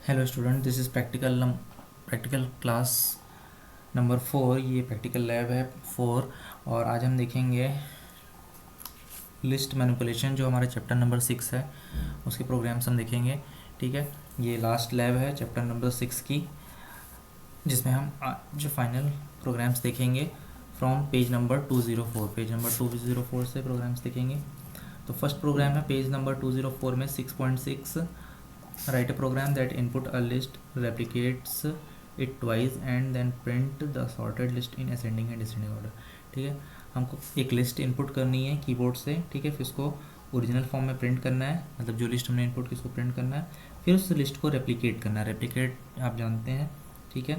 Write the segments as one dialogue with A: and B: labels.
A: Hello student, this is practical class number 4। ये practical lab है 4। और आज हम देखेंगे लिस्ट मैनिपुलेशन, जो हमारे चैप्टर नंबर 6 है उसके प्रोग्राम्स हम देखेंगे। ठीक है, ये लास्ट लैब है चैप्टर नंबर 6 की, जिसमें हम जो फाइनल प्रोग्राम्स देखेंगे from page number 204। Page number 204 से प्रोग्राम्स देखेंगे। तो फर्स्ट प्रोग्राम है पेज नंबर 204 में 6.6। Write a program that input a list, replicates it twice and then print the sorted list in ascending and descending order। ठीक है, हमको एक list input करनी है कीबोर्ड से। ठीक है, फिर उसको ओरिजिनल फॉर्म में प्रिंट करना है, मतलब जो लिस्ट हमने इनपुट की उसको प्रिंट करना है। फिर उस लिस्ट को रेप्लिकेट करना है। रेप्लिकेट आप जानते हैं। ठीक है,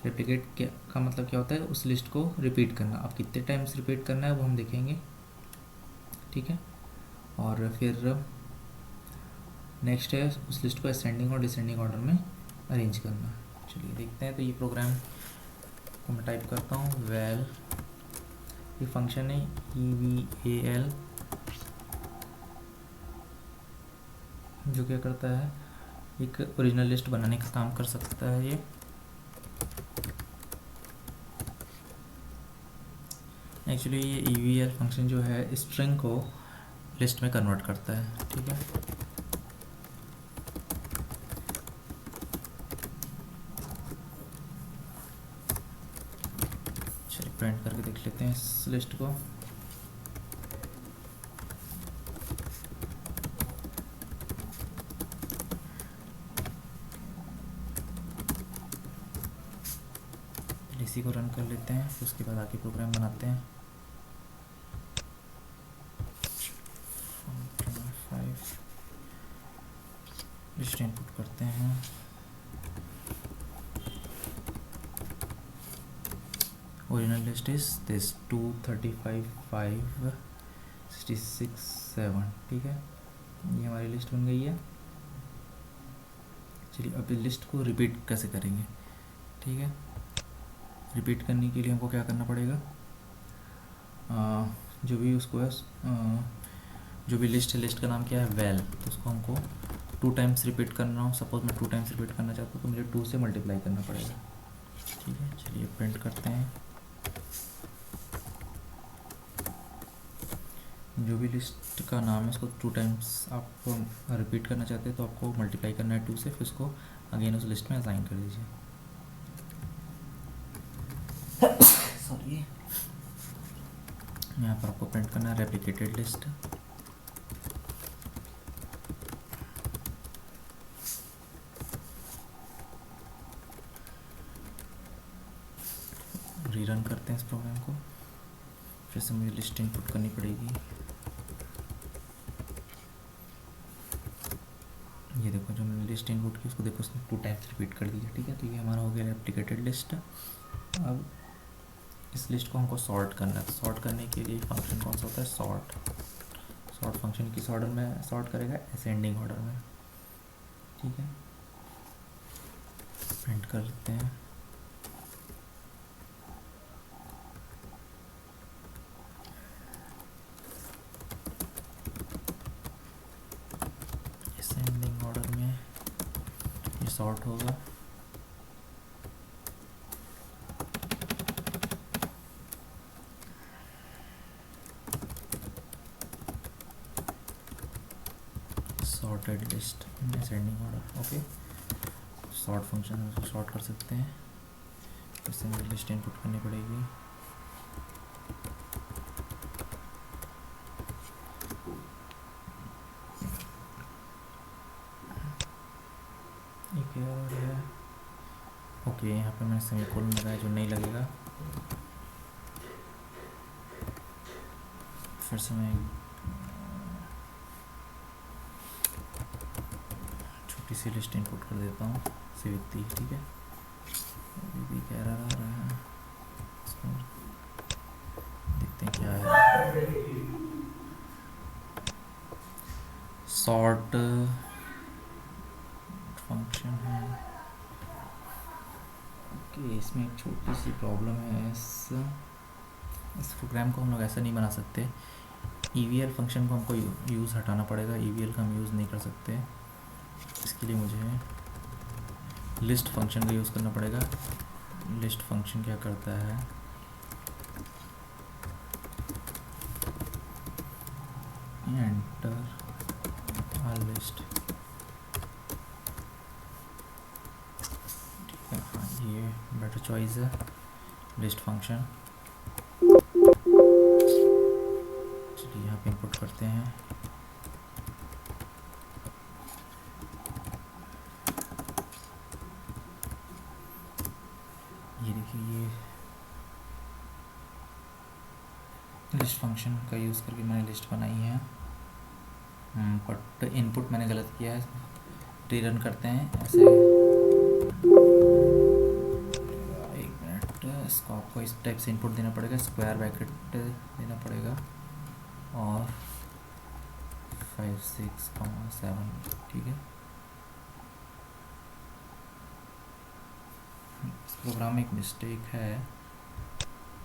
A: रेप्लिकेट का मतलब क्या होता है? उस लिस्ट को रिपीट करना। अब कितने टाइम्स रिपीट करना है वो हम देखेंगे। ठीक है, और फिर नेक्स्ट है उस लिस्ट को असेंडिंग और डिसेंडिंग ऑर्डर में अरेंज करना। चलिए देखते हैं। तो ये प्रोग्राम को मैं टाइप करता हूँ। वेल, ये फंक्शन है EVAL, जो क्या करता है, एक ओरिजिनल लिस्ट बनाने का काम कर सकता है ये। एक्चुअली ये EVAL फंक्शन जो है स्ट्रिंग को लिस्ट में कन्वर्ट करता है। ठीक है, चलिए प्रिंट करके देख लेते हैं इस लिस्ट को। इसी को रन कर लेते हैं, फिर उसके बाद आगे प्रोग्राम बनाते हैं। 5 लिस्ट इनपुट करते हैं। Original list is this 235 5 66 7। ठीक है, ये हमारी लिस्ट बन गई है। चलिए अब इस लिस्ट को रिपीट कैसे करेंगे। ठीक है, रिपीट करने के लिए हमको क्या करना पड़ेगा? जो भी उसको है, जो भी लिस्ट है, लिस्ट का नाम क्या है? वेल। तो उसको हमको 2 टाइम्स रिपीट करना हो। सपोज मैं 2 टाइम्स रिपीट करना चाहता हूँ तो मुझे 2 से मल्टीप्लाई करना पड़ेगा। ठीक है, चलिए प्रिंट करते हैं। जो भी लिस्ट का नाम है उसको 2 टाइम्स आप रिपीट करना चाहते हैं तो आपको मल्टीप्लाई करना है 2 से, फिर उसको अगेन उस लिस्ट में असाइन कर दीजिए। सॉरी, यहाँ पर आपको प्रिंट करना है रेप्लिकेटेड लिस्ट। रीरन करते हैं इस प्रोग्राम को। फिर से मुझे लिस्ट इनपुट करनी पड़ेगी। ये देखो, जो मैंने लिस्ट इनपुट की उसको देखो उसने 2 टाइम्स रिपीट कर दिया। ठीक है, तो ये हमारा हो गया रेप्लिकेटेड लिस्ट। अब इस लिस्ट को हमको सॉर्ट करना है। तो सॉर्ट करने के लिए फंक्शन कौन सा होता है? सॉर्ट फंक्शन किस ऑर्डर में सॉर्ट करेगा? असेंडिंग ऑर्डर में। ठीक है, प्रिंट करते हैं। असेंडिंग ऑर्डर में ये सॉर्ट होगा। Sorted list in ascending order. Okay, sort function उसको सॉर्ट कर सकते हैं। फिर से मुझे लिस्ट इनपुट करनी पड़ेगी। एक एरर है। ओके, यहाँ पे मैंने सेमीकोलन लगाया जो नहीं लगेगा। फिर से मैं छोटी सी लिस्ट इनपुट कर देता हूँ सिविक्ति। ठीक है, अभी भी एक एरर आ रहा है, इसको देखते हैं क्या है। सॉर्ट फंक्शन है। ओके, इसमें एक छोटी सी प्रॉब्लम है। इस प्रोग्राम को हम लोग ऐसा नहीं बना सकते। EVL फंक्शन को हमको यूज़ हटाना पड़ेगा। EVL का हम यूज़ नहीं कर सकते। इसके लिए मुझे लिस्ट फंक्शन का यूज़ करना पड़ेगा। लिस्ट फंक्शन क्या करता है, एंटर आ लिस्ट, ठीक है। हाँ, ये बेटर चॉइस है, लिस्ट फंक्शन। चलिए यहाँ पे इंपुट करते हैं। ये देखिए, ये लिस्ट फंक्शन का यूज़ करके मैंने लिस्ट बनाई है, बट इनपुट मैंने गलत किया है। रीरन करते हैं ऐसे। एक मिनट, इसको आपको इस टाइप से इनपुट देना पड़ेगा, स्क्वायर ब्रैकेट देना पड़ेगा और 5 6 7, ठीक है। इस प्रोग्राम में एक मिस्टेक है,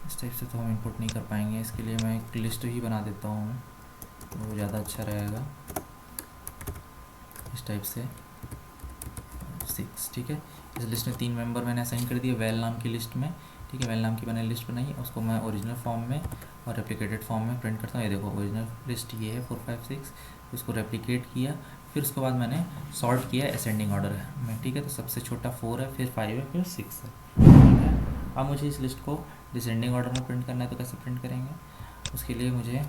A: इस टाइप से तो हम इंपुट नहीं कर पाएंगे। इसके लिए मैं एक लिस्ट ही बना देता हूँ, तो वो ज़्यादा अच्छा रहेगा। इस टाइप से 6, ठीक है। इस लिस्ट में 3 मेंबर मैंने असाइन कर दिए वेल नाम की लिस्ट में, ठीक है। वेल नाम की मैंने लिस्ट बनाई है, उसको मैं ओरिजिनल फॉर्म में और रेप्लिकेटेड फॉर्म में प्रिंट करता हूँ। ये देखो ओरिजिनल लिस्ट ये है 4 5 6, उसको रेप्लिकेट किया, फिर उसके बाद मैंने सॉर्ट किया असेंडिंग ऑर्डर में, ठीक है। तो सबसे छोटा 4 है, फिर 5 है, फिर 6 है, ठीक है। अब मुझे इस लिस्ट को डिसेंडिंग ऑर्डर में प्रिंट करना है, तो कैसे प्रिंट करेंगे? उसके लिए मुझे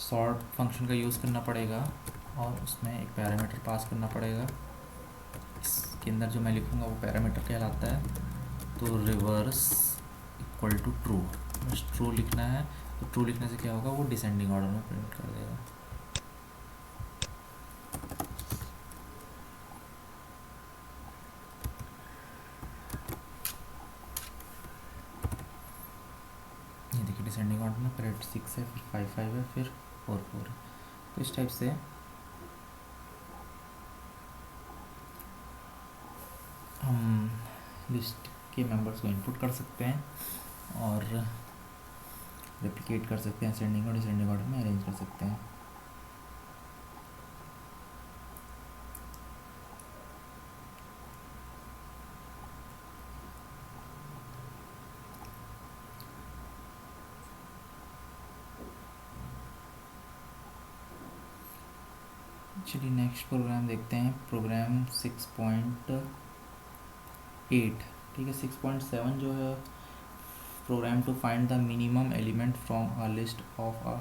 A: सॉर्ट फंक्शन का यूज़ करना पड़ेगा और उसमें एक पैरामीटर पास करना पड़ेगा। इसके अंदर जो मैं लिखूँगा वो पैरामीटर कहलाता है, तो रिवर्स इक्वल टू ट्रू, बस ट्रू लिखना है। तो ट्रू लिखने से क्या होगा, वो डिसेंडिंग ऑर्डर में प्रिंट कर देगा। ये देखिए डिसेंडिंग ऑर्डर में पहले 6 है, फिर 5 5 है, फिर 4 4 है। तो इस टाइप से हम लिस्ट के मेंबर्स को इनपुट कर सकते हैं और रेप्लिकेट कर सकते हैं, असेंडिंग और डिसेंडिंग ऑर्डर में अरेंज कर सकते हैं। चलिए नेक्स्ट प्रोग्राम देखते हैं, प्रोग्राम 6.8, ठीक है। 6.7 जो है, program to find the minimum element from a list of a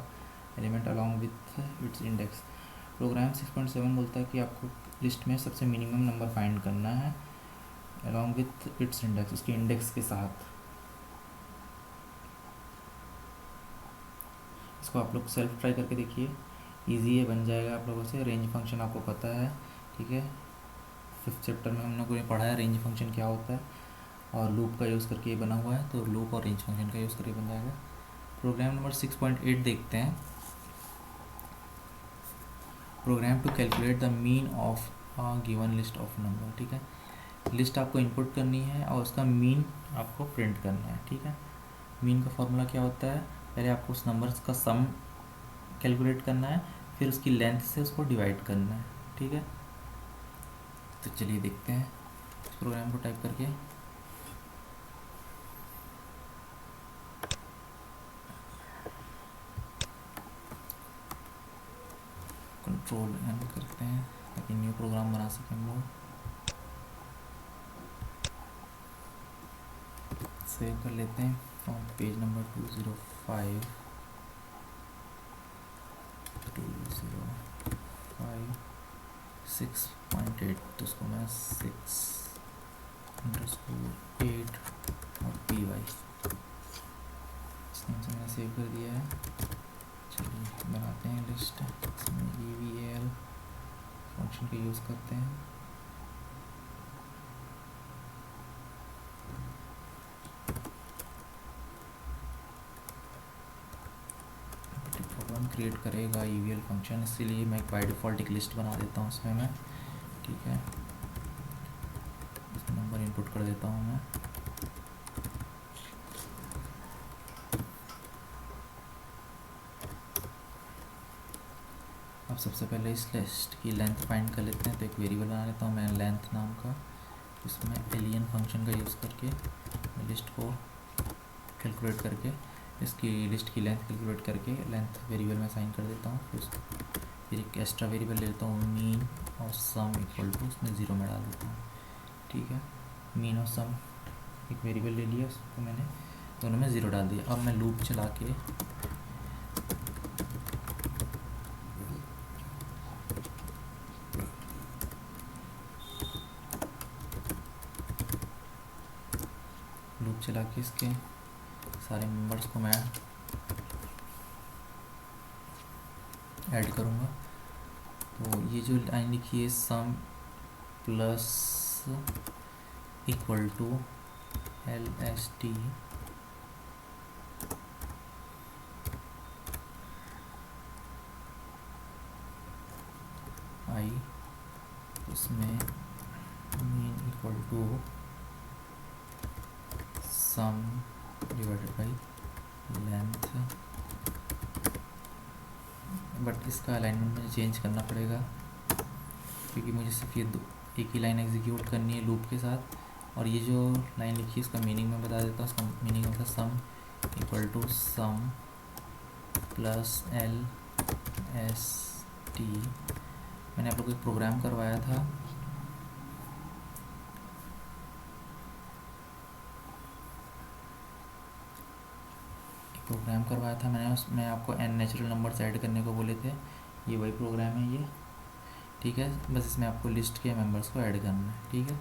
A: element along with its index. Program 6.7 बोलता है कि आपको लिस्ट में सबसे मिनिमम नंबर फाइंड करना है अलॉन्ग विथ इट्स इंडेक्स, उसके इंडेक्स के साथ। इसको आप लोग सेल्फ ट्राई करके देखिए, इजी है, बन जाएगा आप लोगों से। रेंज फंक्शन आपको पता है, ठीक है। 5th चैप्टर में हम लोगों ने पढ़ा है रेंज फंक्शन क्या होता है, और लूप का यूज़ करके ये बना हुआ है, तो लूप और रेंज फंक्शन का यूज़ करके बन जाएगा। प्रोग्राम नंबर 6.8 देखते हैं। Program to calculate the mean of a given list of number, ठीक है। लिस्ट आपको इनपुट करनी है और उसका मीन आपको प्रिंट करना है, ठीक है। मीन का फॉर्मूला क्या होता है, पहले आपको उस नंबर्स का सम कैलकुलेट करना है, फिर उसकी लेंथ से उसको डिवाइड करना है, ठीक है। तो चलिए देखते हैं इस प्रोग्राम को टाइप करके। कंट्रोल एन करते हैं ताकि न्यू प्रोग्राम बना सकें हम लोग। सेव कर लेते हैं फ्रॉम पेज नंबर 205 6.8, तो उसको मैं 6_8 और py इस नेम से मैंने सेव कर दिया है। चलिए बनाते हैं लिस्ट, इसमें eval फंक्शन का यूज़ करते हैं। प्रोग्राम क्रिएट करेगा eval फंक्शन, इसीलिए मैं बाय डिफ़ॉल्ट एक लिस्ट बना देता हूँ उसमें मैं, ठीक है। इसमें नंबर इनपुट कर देता हूँ मैं। अब सबसे पहले इस लिस्ट की लेंथ फाइंड कर लेते हैं, तो एक वेरिएबल बना लेता हूँ मैं लेंथ नाम का, इसमें एलियन फंक्शन का यूज़ करके लिस्ट को कैलकुलेट करके इसकी लिस्ट की लेंथ कैलकुलेट करके लेंथ वेरिएबल में असाइन कर देता हूँ। फिर एक एक्स्ट्रा वेरिएबल ले लेता हूँ मीन और सम इक्वल टू उसमें 0 में डाल देता हूँ। ठीक है, मीन और सम एक वेरिएबल ले लिया, उसको मैंने दोनों में 0 डाल दिया। अब मैं लूप चला के इसके सारे मेंबर्स को मैं ऐड करूँगा। तो ये जो लाइन लिखी है sum plus equal to LST I, उसमें mean equal to sum divided by length. But इसका अलाइनमेंट मुझे चेंज करना पड़ेगा क्योंकि मुझे सिर्फ ये एक ही लाइन एग्जीक्यूट करनी है लूप के साथ। और ये जो लाइन लिखी है इसका मीनिंग मैं बता देता हूँ। इसका मीनिंग होता है sum equal to sum plus LST। मैंने आप लोग को एक प्रोग्राम करवाया था, मैंने उसमें आपको n नेचुरल नंबर्स ऐड करने को बोले थे। ये वही प्रोग्राम है ये। ठीक है, बस इसमें आपको लिस्ट के मेंबर्स को ऐड करना है। ठीक है,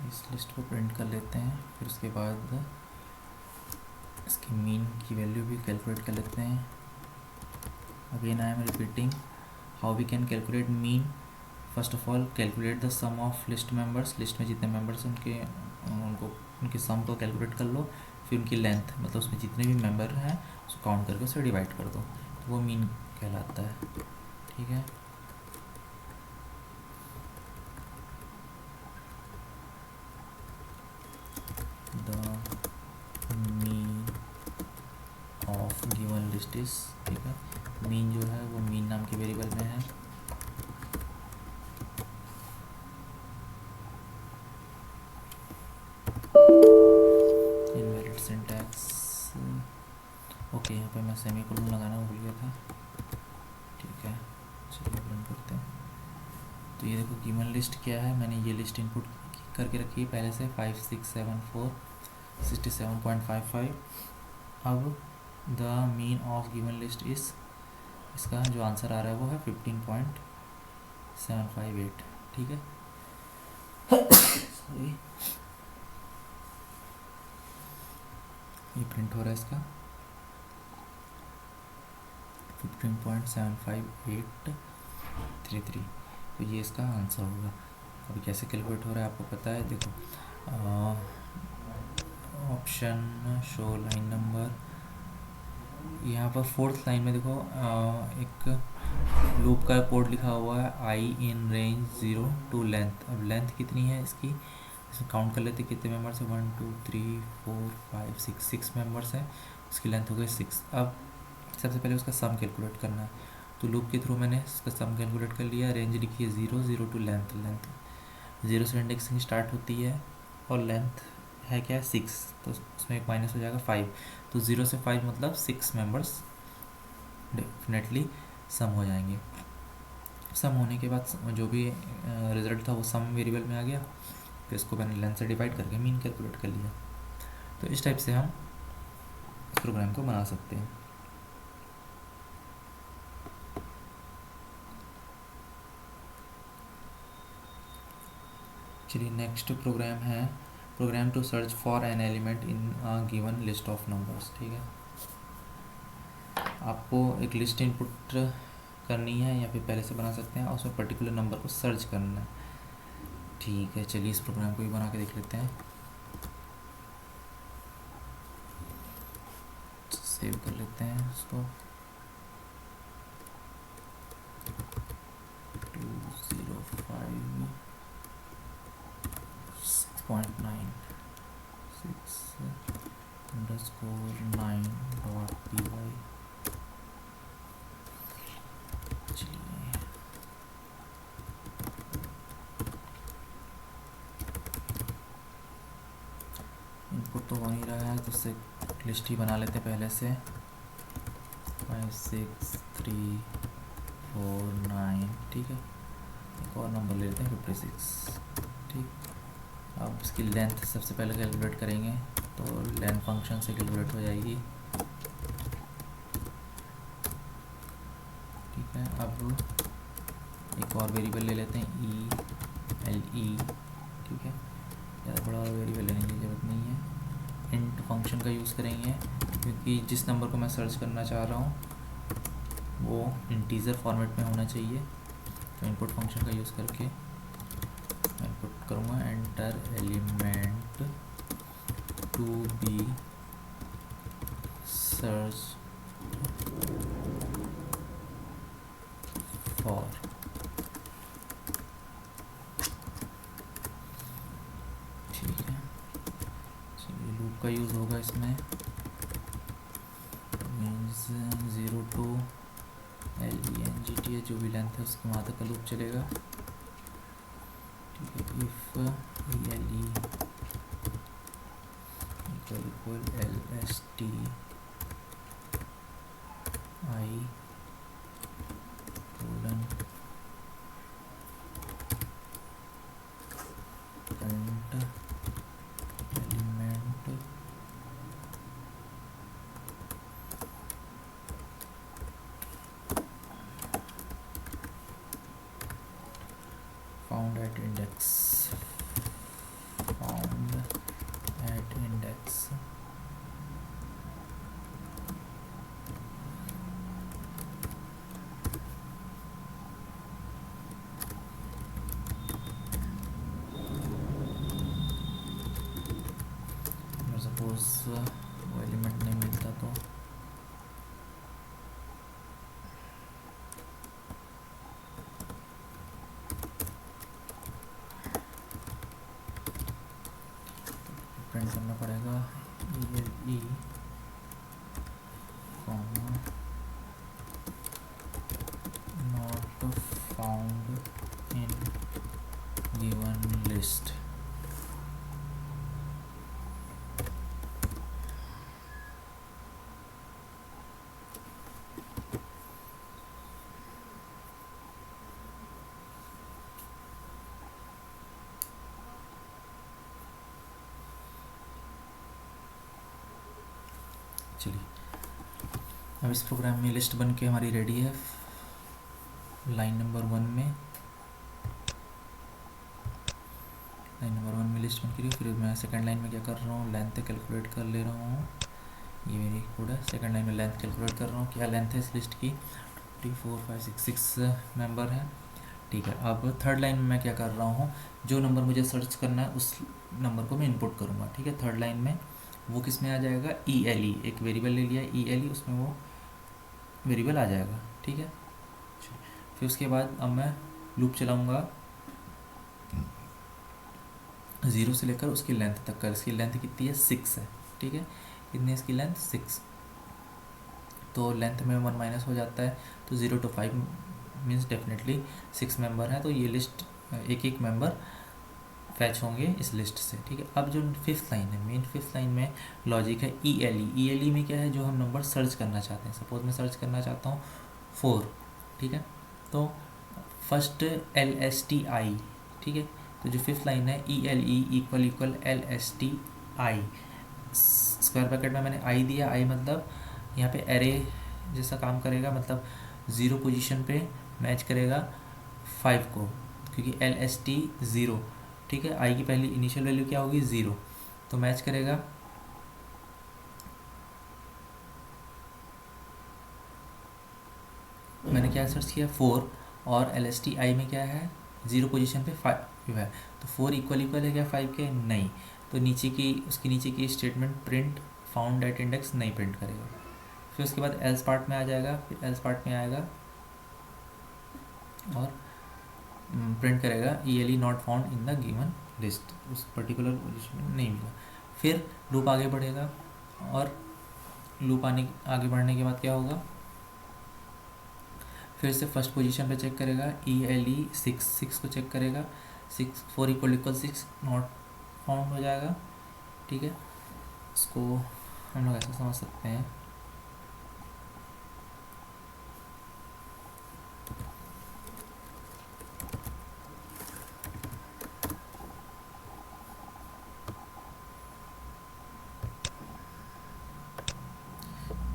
A: इस लिस्ट को प्रिंट कर लेते हैं। फिर उसके बाद इसकी मीन की वैल्यू भी कैलकुलेट कर लेते हैं। Again I am repeating how we can calculate mean. First of all calculate the sum of list members. List में जितने मेंबर्स हैं उनके सम को कैलकुलेट कर लो। फिर उनकी लेंथ मतलब उसमें जितने भी मेंबर हैं उसको काउंट करके उसे डिवाइड कर दो, तो वो मीन कहलाता है। ठीक है, ऑफ गिवन लिस्ट इज। ठीक है, मीन जो है वो मीन नाम के वेरिएबल में है। Invalid syntax. ओके, यहाँ पे मैं सेमीकोलन लगाना भूल गया था। ठीक है, चलिए रन करते हैं। तो ये देखो गिवन लिस्ट क्या है, मैंने ये लिस्ट इनपुट करके रखी है पहले से 5674 67.55। अब the mean of given list is, इसका जो आंसर आ रहा है वो है 15.758। ठीक है, सॉरी, ये प्रिंट हो रहा है इसका 15.75833। तो ये इसका आंसर होगा। अभी कैसे कैलकुलेट हो रहा है आपको पता है। देखो ऑप्शन शो लाइन नंबर, यहाँ पर फोर्थ लाइन में देखो एक लूप का कोड लिखा हुआ है आई इन रेंज 0 टू लेंथ। अब लेंथ कितनी है इसकी, इसमें काउंट कर लेते कितने मेंबर्स है, 1 2 3 4 5 6 मेंबर्स हैं। उसकी लेंथ हो गई 6। अब सबसे पहले उसका सम कैलकुलेट करना है, तो लूप के थ्रू मैंने इसका सम कैलकुलेट कर लिया। रेंज लिखी है 0 टू लेंथ। लेंथ 0 से इंडेक्सिंग स्टार्ट होती है और लेंथ है क्या है 6, तो उसमें एक माइनस हो जाएगा 5। तो 0 से 5 मतलब 6 मेंबर्स डेफिनेटली सम हो जाएंगे। सम होने के बाद जो भी रिजल्ट था वो सम वेरिएबल में आ गया। फिर इसको मैंने लेंथ से डिवाइड करके मीन कैलकुलेट कर लिया। तो इस टाइप से हम इस प्रोग्राम को बना सकते हैं। चलिए नेक्स्ट प्रोग्राम है program to search for an element in a given list of numbers. ठीक है, आपको एक लिस्ट इनपुट करनी है या फिर पहले से बना सकते हैं और उसमें पर्टिकुलर नंबर को सर्च करना है। ठीक है, चलिए इस प्रोग्राम को भी बना के देख लेते हैं। सेव कर लेते हैं इसको। 205 6.9 6_9.py। चलिए इनपुट तो हो नहीं रहा है, तो इससे लिस्ट ही बना लेते हैं पहले से। 5 6 3 4 9। ठीक है, एक और नंबर ले लेते हैं 56। ठीक, अब इसकी लेंथ सबसे पहले कैलकुलेट करेंगे, तो लेंथ फंक्शन से कैलकुलेट हो जाएगी। ठीक है, अब एक और वेरिएबल ले लेते हैं ELE। ठीक है, ज़्यादा बड़ा वेरिएबल लेने की ज़रूरत नहीं है। इंट फंक्शन का यूज़ करेंगे क्योंकि जिस नंबर को मैं सर्च करना चाह रहा हूँ वो इंटीजर फॉर्मेट में होना चाहिए। तो इनपुट फंक्शन का यूज़ करके मैं इनपुट करूँगा enter element to be search for. ठीक है, चलिए लूप का यूज़ होगा इसमें। मीन्स 0 to LENGT जो भी लेंथ है उसके वहाँ तक का लूप चलेगा। ठीक है, if ELE equal LSTI colon current element found at index suppose वो एलिमेंट नहीं मिलता तो प्रिंट करना पड़ेगा ELE not found in given list. चलिए अब इस प्रोग्राम में लिस्ट बन के हमारी रेडी है। लाइन नंबर 1 में लिस्ट बन के रही। फिर मैं सेकंड लाइन में क्या कर रहा हूँ, लेंथ कैलकुलेट कर ले रहा हूँ। ये मेरी कोड है। सेकंड लाइन में लेंथ कैलकुलेट कर रहा हूँ, क्या लेंथ है इस लिस्ट की 2 4 5 6 मेंबर है। ठीक है, अब थर्ड लाइन में मैं क्या कर रहा हूँ, जो नंबर मुझे सर्च करना है उस नंबर को मैं इनपुट करूँगा। ठीक है, थर्ड लाइन में वो किस में आ जाएगा, ELE एक वेरिएबल ले लिया ELE, उसमें वो वेरिएबल आ जाएगा। ठीक है, फिर उसके बाद अब मैं लूप चलाऊँगा 0 से लेकर उसकी लेंथ तक का। इसकी लेंथ कितनी है, 6 है। ठीक है, कितनी है इसकी लेंथ, 6। तो लेंथ में 1 माइनस हो जाता है, तो 0 to 5 मीन्स डेफिनेटली 6 मेंबर हैं। तो ये लिस्ट एक एक मेंबर फैच होंगे इस लिस्ट से। ठीक है, अब जो फिफ्थ लाइन है, मेन फिफ्थ लाइन में लॉजिक है ELE में क्या है, जो हम नंबर सर्च करना चाहते हैं। सपोज मैं सर्च करना चाहता हूँ 4। ठीक है, तो फर्स्ट LSTI। ठीक है, तो जो फिफ्थ लाइन है ELE equal LSTI, square bracket में मैंने I दिया। I मतलब यहाँ पे एरे जैसा काम करेगा, मतलब 0 पोजीशन पे मैच करेगा 5 को, क्योंकि LST 0। ठीक है, I की पहली इनिशियल वैल्यू क्या होगी, 0, तो मैच करेगा मैंने क्या सर्च किया 4, और LSTI में क्या है 0 पोजीशन पे फिर है, तो 4 इक्वल इक्वल है क्या 5 के? नहीं। तो नीचे की उसके नीचे की statement print found at index नहीं प्रिंट करेगा। फिर उसके बाद एल्स पार्ट में आ जाएगा, फिर एल्स पार्ट में आएगा और प्रिंट करेगा ELE not found in the given list, उस पर्टिकुलर लिस्ट में नहीं मिला। फिर लूप आगे बढ़ेगा और लूप आगे बढ़ने के बाद क्या होगा, फिर से फर्स्ट पोजीशन पे चेक करेगा, ELE 6 को चेक करेगा, 6 4 इक्वल इक्वल 6 नॉट फाउंड हो जाएगा। ठीक है, इसको हम लोग ऐसे समझ सकते हैं,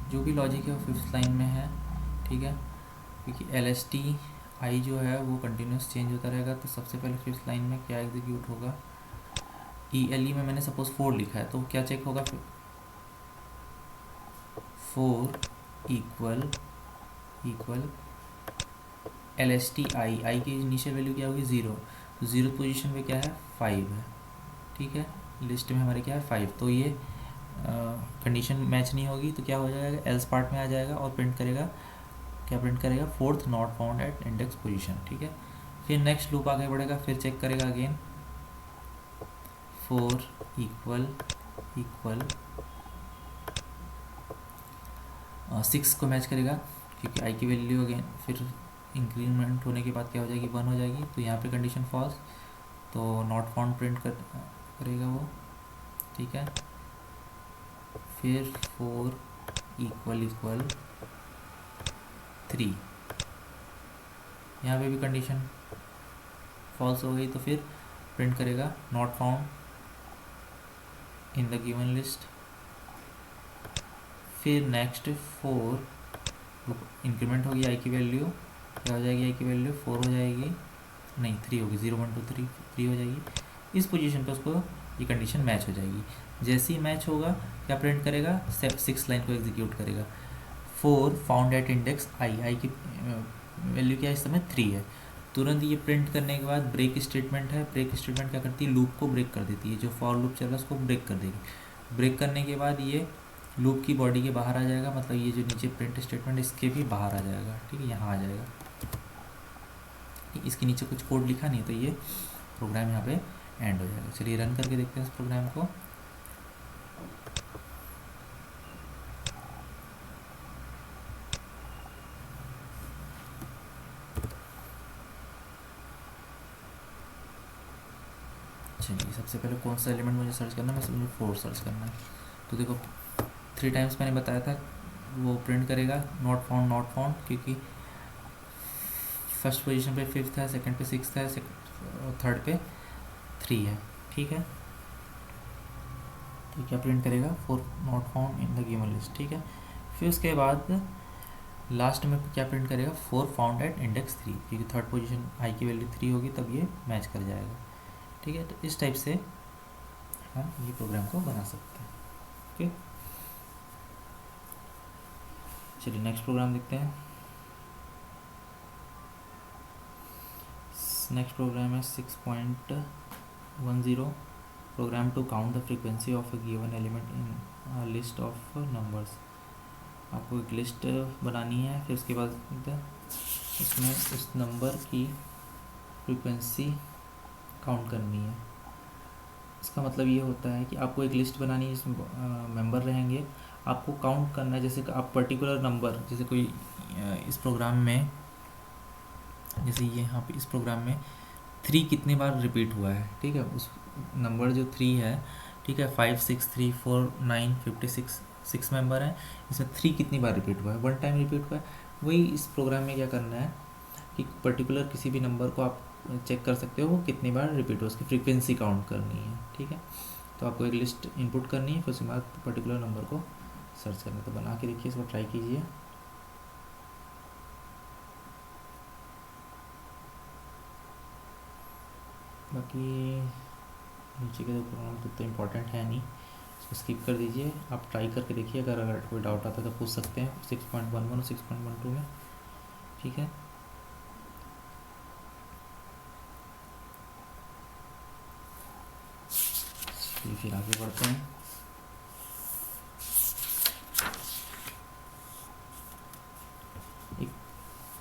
A: जो भी लॉजिक है वो 5th लाइन में है। ठीक है, क्योंकि LSTI जो है वो कंटिन्यूस चेंज होता रहेगा, तो सबसे पहले 5th लाइन में क्या एग्जीक्यूट होगा, ELE में मैंने सपोज 4 लिखा है, तो क्या चेक होगा, 4 इक्वल LSTI, आई की इनिशियल वैल्यू क्या होगी 0, तो 0 पोजीशन पे क्या है 5 है। ठीक है, लिस्ट में हमारे क्या है 5, तो ये कंडीशन मैच नहीं होगी, तो क्या हो जाएगा, एल्स पार्ट में आ जाएगा और प्रिंट करेगा, क्या प्रिंट करेगा, 4th not found at index position. ठीक है, फिर नेक्स्ट लूप आगे बढ़ेगा, फिर चेक करेगा अगेन 4 इक्वल 6 को मैच करेगा, क्योंकि आई की वैल्यू अगेन फिर इंक्रीमेंट होने के बाद क्या हो जाएगी 1 हो जाएगी, तो यहाँ पे कंडीशन फॉल्स, तो नॉट फाउंड प्रिंट करेगा वो। ठीक है, फिर 4 इक्वल 3, यहाँ पे भी कंडीशन फॉल्स हो गई, तो फिर प्रिंट करेगा not found in the given list. फिर नेक्स्ट 4 इंक्रीमेंट होगी आई की वैल्यू, क्या हो जाएगी, आई की वैल्यू 4 हो जाएगी, नहीं 3 होगी, 0 1 2 3 हो जाएगी। इस पोजीशन पे उसको ये कंडीशन मैच हो जाएगी। जैसे ही मैच होगा क्या प्रिंट करेगा, 6 लाइन को एग्जीक्यूट करेगा, 4 फाउंड एट इंडेक्स आई की वैल्यू क्या है इस समय 3 है। तुरंत ये प्रिंट करने के बाद ब्रेक स्टेटमेंट है, ब्रेक स्टेटमेंट क्या करती है, लूप को ब्रेक कर देती है, जो फॉर लूप चल रहा है उसको ब्रेक कर देगी। ब्रेक करने के बाद ये लूप की बॉडी के बाहर आ जाएगा, मतलब ये जो नीचे प्रिंट स्टेटमेंट इसके भी बाहर आ जाएगा। ठीक है, यहाँ आ जाएगा, इसके नीचे कुछ कोड लिखा नहीं, तो ये प्रोग्राम यहाँ पे एंड हो जाएगा। चलिए रन करके देखते हैं इस प्रोग्राम को। चलिए सबसे पहले कौन सा एलिमेंट मुझे सर्च करना है, मैं मुझे 4 सर्च करना है। तो देखो 3 टाइम्स मैंने बताया था वो प्रिंट करेगा नॉट फाउंड, क्योंकि फर्स्ट पोजीशन पे 5th है, सेकंड पे 6th है, थर्ड पे 3 है। ठीक है, तो क्या प्रिंट करेगा, 4 not found in the given list. ठीक है, फिर उसके बाद लास्ट में क्या प्रिंट करेगा, 4 फाउंड एट इंडेक्स 3, क्योंकि थर्ड पोजीशन आई की वैल्यू 3 होगी, तब ये मैच कर जाएगा। ठीक है, तो इस टाइप से हम ये प्रोग्राम को बना सकते हैं। ओके, चलिए नेक्स्ट प्रोग्राम देखते हैं। नेक्स्ट प्रोग्राम है 6.10, program to count the frequency of a given element in list of numbers. आपको एक लिस्ट बनानी है, फिर उसके बाद इसमें उस नंबर की फ्रीक्वेंसी काउंट करनी है। इसका मतलब ये होता है कि आपको एक लिस्ट बनानी है जिसमें मेंबर रहेंगे, आपको काउंट करना है। जैसे कि आप पर्टिकुलर नंबर, जैसे कोई इस प्रोग्राम में, जैसे ये यहाँ पे इस प्रोग्राम में 3 कितनी बार रिपीट हुआ है। ठीक है, उस नंबर जो 3 है, ठीक है, 5 6 3 4 9 56 6 मेंबर हैं, इसमें 3 कितनी बार रिपीट हुआ है, 1 टाइम रिपीट हुआ है। वही इस प्रोग्राम में क्या करना है कि पर्टिकुलर किसी भी नंबर को आप चेक कर सकते हो वो कितनी बार रिपीट हो, उसकी फ्रीक्वेंसी काउंट करनी है। ठीक है, तो आपको एक लिस्ट इनपुट करनी है, फिर उसके बाद पर्टिकुलर नंबर को सर्च करना है। तो बना के देखिए, इसको ट्राई कीजिए। बाकी नीचे के 2 प्रोग्राम तो इतना इम्पोर्टेंट है नहीं, इसको स्किप कर दीजिए। आप ट्राई करके देखिए, अगर कोई डाउट आता है तो पूछ सकते हैं 6.11 और 6.12 में। ठीक है, चलिए फिर आगे बढ़ते हैं। एक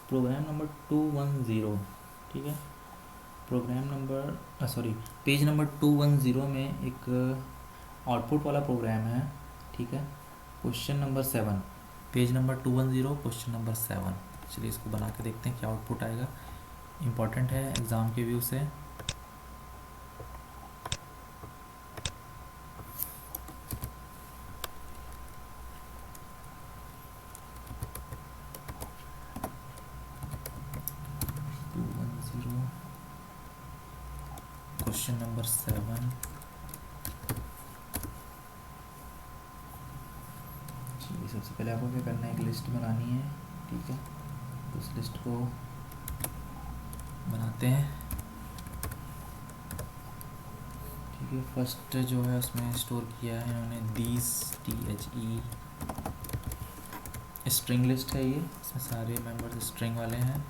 A: प्रोग्राम नंबर 210, ठीक है, प्रोग्राम नंबर पेज नंबर 210 में एक आउटपुट वाला प्रोग्राम है, ठीक है। Question number 7, page number 210, question number 7। चलिए इसको बना के देखते हैं क्या आउटपुट आएगा। इम्पॉर्टेंट है एग्ज़ाम के व्यू से। क्वेश्चन नंबर 7, चलिए सबसे पहले आपको क्या करना है, एक लिस्ट बनानी है, ठीक है। उस लिस्ट को बनाते हैं, ठीक है। फर्स्ट जो है उसमें स्टोर किया है इन्होंने दीज, THE, स्ट्रिंग लिस्ट है ये, इसमें सारे मेंबर्स स्ट्रिंग वाले हैं।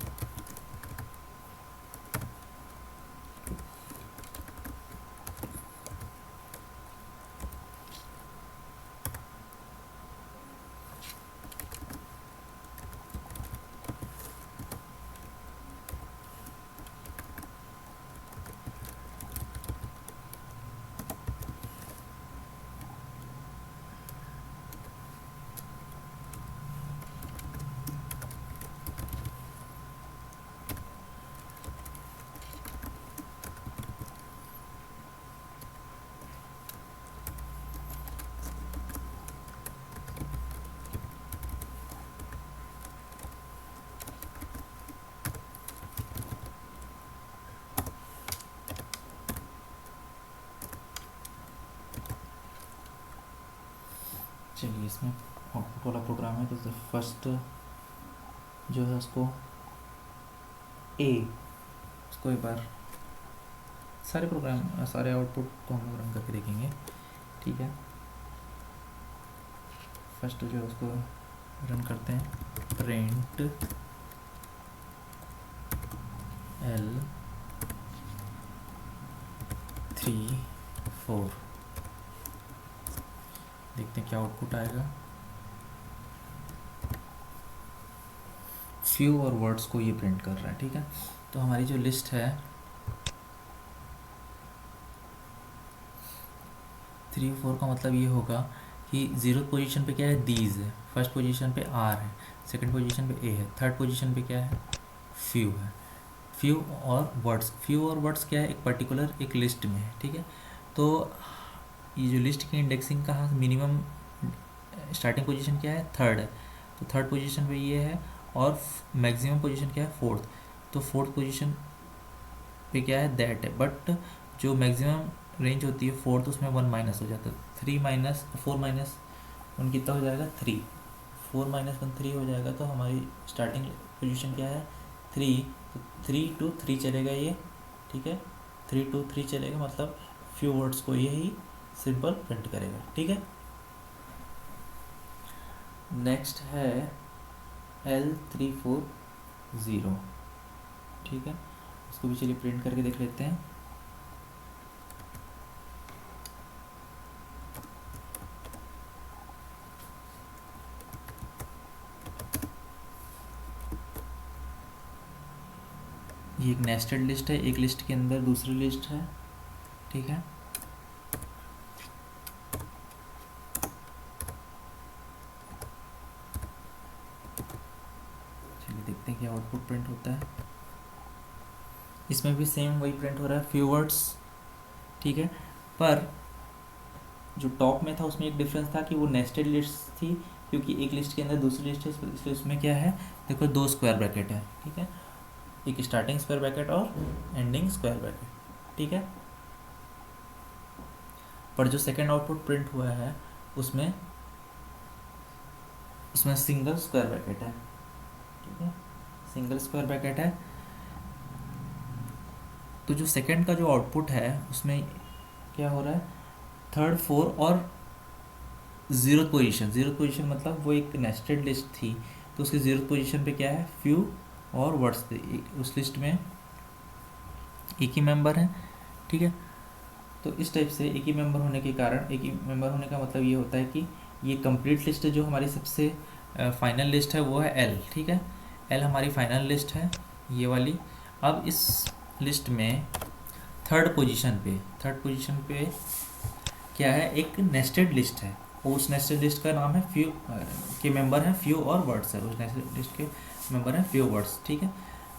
A: चलिए इसमें आउटपुट वाला प्रोग्राम है, तो फर्स्ट जो है उसको उसको एक बार सारे आउटपुट को हम लोग रन करके देखेंगे, ठीक है। फर्स्ट जो है उसको रन करते हैं, प्रिंट L34, देखते हैं क्या आउटपुट आएगा। फ्यू और वर्ड्स को ये प्रिंट कर रहा है, ठीक है। तो हमारी जो लिस्ट है 3 4 का मतलब ये होगा कि 0 पोजीशन पे क्या है, दीज है, फर्स्ट पोजीशन पे आर है, सेकंड पोजीशन पे ए है, थर्ड पोजीशन पे क्या है, फ्यू है। फ्यू और वर्ड्स क्या है, एक पर्टिकुलर एक लिस्ट में है, ठीक है। तो ये जो लिस्ट की इंडेक्सिंग का मिनिमम स्टार्टिंग पोजीशन क्या है, थर्ड है, तो थर्ड पोजीशन पे ये है, और मैक्सिमम पोजीशन क्या है, फोर्थ। तो फोर्थ पोजीशन पे क्या है, दैट है, बट जो मैक्सिमम रेंज होती है फोर्थ, उसमें 1 माइनस हो जाता है, 3 माइनस 4 माइनस 1 कितना हो जाएगा, 3, 4 माइनस 1 3 हो जाएगा। तो हमारी स्टार्टिंग पोजीशन क्या है, 3, तो 3 to 3 चलेगा ये, ठीक है। 3 to 3 चलेगा, मतलब फ्यू वर्ड्स को यही सिंपल प्रिंट करेगा, ठीक है। नेक्स्ट है L340, ठीक है। इसको भी चलिए प्रिंट करके देख लेते हैं। ये एक नेस्टेड लिस्ट है, एक लिस्ट के अंदर दूसरी लिस्ट है, ठीक है। चलिए देखते हैं क्या आउटपुट प्रिंट होता है। इसमें भी सेम वही प्रिंट हो रहा है, फ्यू वर्ड्स, ठीक है। पर जो टॉप में था उसमें एक डिफरेंस था कि वो नेस्टेड लिस्ट थी, क्योंकि एक लिस्ट के अंदर दूसरी लिस्ट है, इसलिए उसमें क्या है, देखो 2 स्क्वायर ब्रैकेट है, ठीक है। एक स्टार्टिंग स्क्वायर ब्रैकेट और एंडिंग स्क्वायर ब्रैकेट, ठीक है। पर जो सेकंड आउटपुट प्रिंट हुआ है उसमें सिंगल स्क्वायर ब्रैकेट है, ठीक है, सिंगल स्क्वायर ब्रैकेट है। तो जो सेकंड का जो आउटपुट है उसमें क्या हो रहा है, थर्ड, फोर और ज़ीरो पोजीशन मतलब वो एक नेस्टेड लिस्ट थी, तो उसकी ज़ीरो पोजीशन पे क्या है, फ्यू और वर्ड्स थे, उस लिस्ट में एक ही मेंबर है, ठीक है। तो इस टाइप से एक ही मेंबर होने के कारण, एक ही मेंबर होने का मतलब ये होता है कि ये कंप्लीट लिस्ट जो हमारी सबसे फाइनल लिस्ट है वो है एल, ठीक है। एल हमारी फाइनल लिस्ट है ये वाली। अब इस लिस्ट में थर्ड पोजीशन पे क्या है, एक नेस्टेड लिस्ट है। उस नेस्टेड लिस्ट का नाम है फ्यू के मेंबर हैं फ्यू और वर्ड्स है। उस नेस्टेड लिस्ट के मेंबर हैं फ्यू वर्ड्स, ठीक है।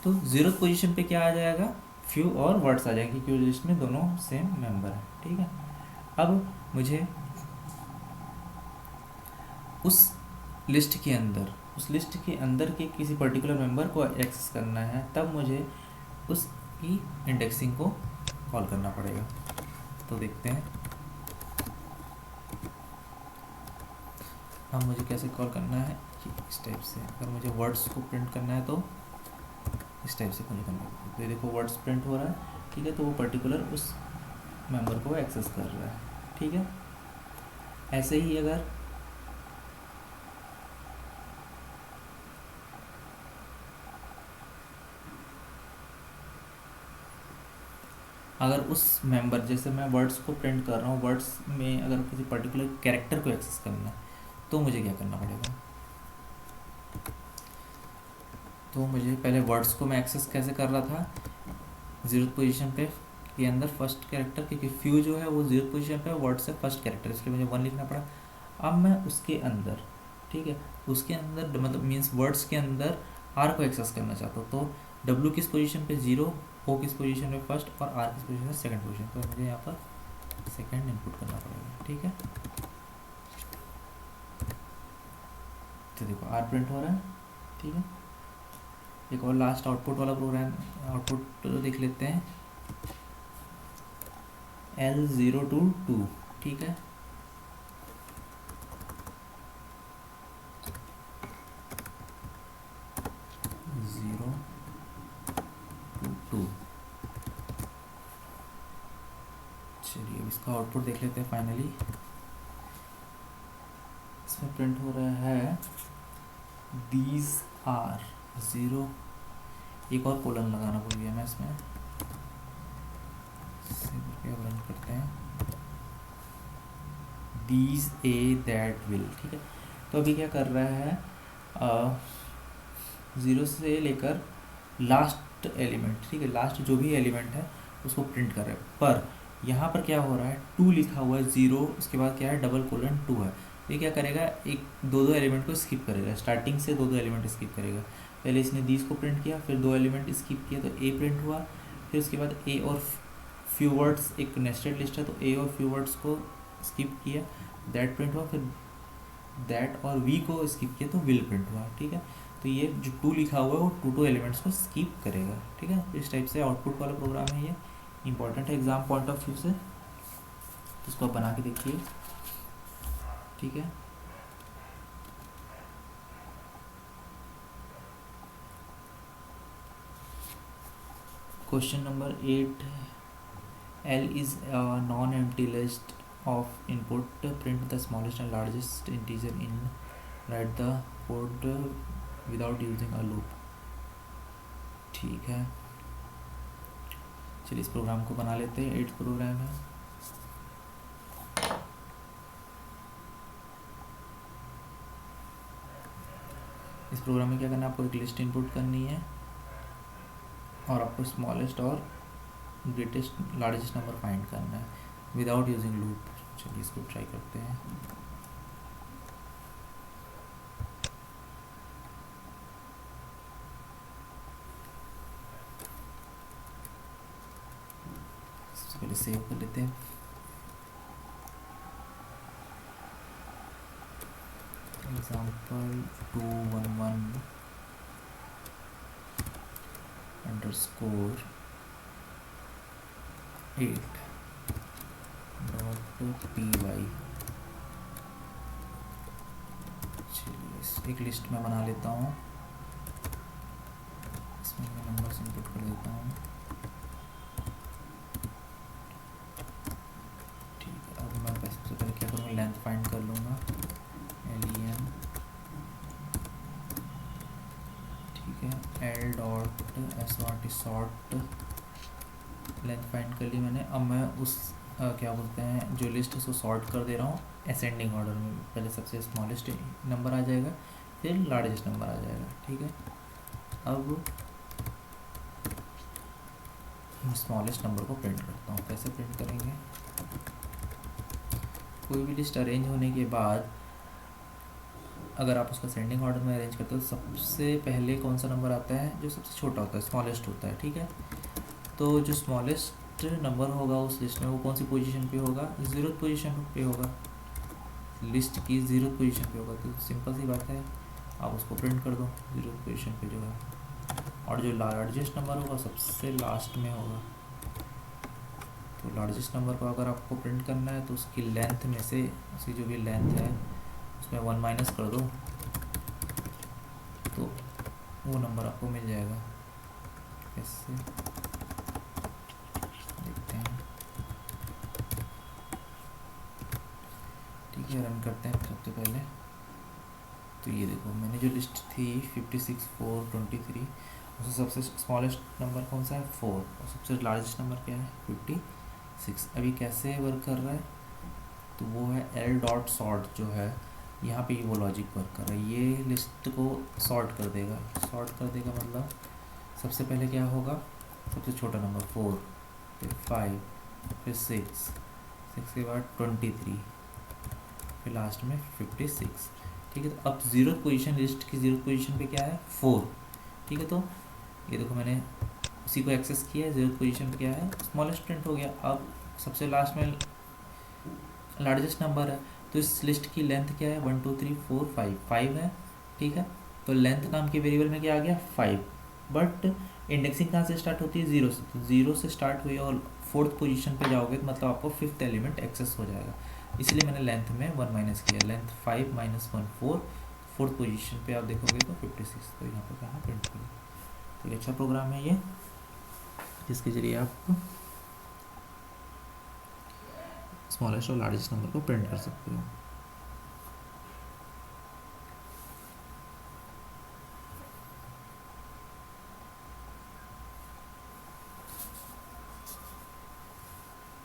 A: तो 0th पोजीशन पे क्या आ जाएगा, फ्यू और वर्ड्स आ जाएंगे क्योंकि लिस्ट में दोनों सेम मेंबर हैं, ठीक है। अब मुझे उस लिस्ट के अंदर के किसी पर्टिकुलर मेंबर को एक्सेस करना है, तब मुझे उसकी इंडेक्सिंग को कॉल करना पड़ेगा। तो देखते हैं अब मुझे कैसे कॉल करना है कि इस टाइप से। अगर मुझे वर्ड्स को प्रिंट करना है तो इस टाइप से मुझे करना है। तो ये देखो वर्ड्स प्रिंट हो रहा है, ठीक है। तो वो पर्टिकुलर उस मेंबर को एक्सेस कर रहा है, ठीक है। ऐसे ही अगर उस मेंबर, जैसे मैं वर्ड्स को प्रिंट कर रहा हूँ, वर्ड्स में अगर किसी पर्टिकुलर कैरेक्टर को एक्सेस करना है तो मुझे क्या करना पड़ेगा। तो मुझे पहले वर्ड्स को मैं एक्सेस कैसे कर रहा था, 0th पोजीशन पे के अंदर फर्स्ट कैरेक्टर, क्योंकि फ्यू जो है वो 0th पोजीशन पे, वर्ड्स है फर्स्ट कैरेक्टर, इसलिए मुझे 1 लिखना पड़ा। अब मैं उसके अंदर, ठीक है, उसके अंदर मतलब मीन्स वर्ड्स के अंदर आर को एक्सेस करना चाहता हूँ। तो डब्ल्यू किस पोजीशन पे 0, ओ किस पोजीशन पे फर्स्ट और आर किस पोजीशन पे सेकंड पोजीशन। तो मुझे यहाँ पर सेकंड इनपुट करना पड़ेगा, ठीक है। तो देखो आर प्रिंट हो रहा है, ठीक है। एक और लास्ट आउटपुट वाला प्रोग्राम आउटपुट देख लेते हैं, L0 to 2, ठीक है। Zero to two. चलिए अब इसका आउटपुट देख लेते हैं फाइनली। इसमें प्रिंट हो रहा है दीज आर 0, एक और कोलन लगाना भूल गया मैं इसमें, रन करते हैं, दीज ए दैट विल, ठीक है। तो अभी क्या कर रहा है, 0 से लेकर लास्ट एलिमेंट, ठीक है, लास्ट जो भी एलिमेंट है उसको प्रिंट कर रहा है। पर यहाँ पर क्या हो रहा है, 2 लिखा हुआ है, 0 उसके बाद क्या है डबल कोलन 2 है। ये क्या करेगा, एक दो एलिमेंट को स्किप करेगा, स्टार्टिंग से दो एलिमेंट स्किप करेगा। पहले इसने दीज को प्रिंट किया, फिर 2 एलिमेंट स्किप किया तो ए प्रिंट हुआ, फिर उसके बाद ए और फ्यू वर्ड्स, एक नेस्टेड लिस्ट है तो ए और फ्यू वर्ड्स को स्किप किया, दैट प्रिंट हुआ, फिर दैट और वी को स्किप किया तो विल प्रिंट हुआ, ठीक है। तो ये जो 2 लिखा हुआ है वो 2 एलिमेंट्स को स्किप करेगा, ठीक है। इस टाइप से आउटपुट वाला प्रोग्राम है, ये इंपॉर्टेंट है एग्जाम पॉइंट ऑफ व्यू से, इसको आप बना के देखिए, ठीक है। Question number 8, L is a non-empty list of input, print the smallest and largest integer in, write the code without using a loop, ठीक है। चलिए इस प्रोग्राम को बना लेते हैं, 8th प्रोग्राम है। इस प्रोग्राम में क्या करना है, आपको एक लिस्ट इनपुट करनी है और आपको स्मॉलेस्ट और ग्रेटेस्ट लार्जेस्ट नंबर फाइंड करना है विदाउट यूजिंग लूप। चलिए इसको ट्राई करते हैं। सबसे पहले सेव कर लेते हैं। Example 211 _8.py। चलिए एक लिस्ट में बना लेता हूँ, इसमें मैं नंबर्स इनपुट कर देता हूँ, ठीक है। अब मैं सबसे पहले क्या करूँगा, लेंथ फाइंड कर लूँगा, len, ठीक है, l.sort, सॉर्ट लेंथ फाइंड कर ली मैंने। अब मैं उस क्या बोलते हैं, जो लिस्ट है उसको सॉर्ट कर दे रहा हूँ असेंडिंग ऑर्डर में। पहले सबसे स्मॉलेस्ट नंबर आ जाएगा, फिर लार्जेस्ट नंबर आ जाएगा, ठीक है। अब स्मॉलेस्ट नंबर को प्रिंट करता हूँ। कैसे प्रिंट करेंगे, कोई भी लिस्ट अरेंज होने के बाद अगर आप उसका सेंडिंग ऑर्डर में अरेंज करते हो तो सबसे पहले कौन सा नंबर आता है, जो सबसे छोटा होता है, स्मॉलेस्ट होता है, ठीक है। तो जो स्मॉलेस्ट नंबर होगा उस लिस्ट में वो कौन सी पोजीशन पे होगा, 0th पोजीशन पे होगा, लिस्ट की 0th पोजीशन पे होगा। तो सिंपल सी बात है, आप उसको प्रिंट कर दो 0th पोजीशन पे जो है। और जो लार्जेस्ट नंबर होगा सबसे लास्ट में होगा। तो लार्जेस्ट नंबर को अगर आपको प्रिंट करना है तो उसकी लेंथ में से, उसकी जो भी लेंथ है उसमें 1 माइनस कर दो, तो वो नंबर आपको मिल जाएगा। कैसे देखते हैं, ठीक है, रन करते हैं सबसे पहले। तो ये देखो, मैंने जो लिस्ट थी 56 4 23, उसमें सबसे स्मॉलेस्ट नंबर कौन सा है, 4, और सबसे लार्जेस्ट नंबर क्या है, 56। अभी कैसे वर्क कर रहा है, तो वो है एल डॉट सॉर्ट जो है यहाँ पे, वो लॉजिक वर्क कर रहा है। ये लिस्ट को सॉर्ट कर देगा। सॉर्ट कर देगा मतलब सबसे पहले क्या होगा, सबसे छोटा नंबर 4, फिर 5, फिर 6 के बाद 23, फिर लास्ट में 56, ठीक है। तो अब 0th पोजीशन, लिस्ट की 0th पोजीशन पे क्या है, 4, ठीक है। तो ये देखो मैंने उसी को एक्सेस किया है, 0th पोजीशन पे क्या है, स्मॉलेस्ट प्रिंट हो गया। अब सबसे लास्ट में लार्जेस्ट नंबर है, तो इस लिस्ट की लेंथ क्या है, 1 2 3 4 5, 5 है, ठीक है। तो लेंथ नाम के वेरिएबल में क्या आ गया, 5। बट इंडेक्सिंग कहाँ से स्टार्ट होती है, 0 से। तो 0 से स्टार्ट हुई और 4th पोजीशन पे जाओगे तो मतलब आपको 5th एलिमेंट एक्सेस हो जाएगा। इसलिए मैंने लेंथ में 1 माइनस किया, लेंथ 5 माइनस 1 4, 4th पोजीशन पे आप देखोगे तो 56। तो यहाँ पर कहाँ प्रिंट करें। तो ये अच्छा प्रोग्राम है ये, जिसके जरिए आप स्मॉलेस्ट और लार्जेस्ट नंबर को प्रिंट कर सकते हो।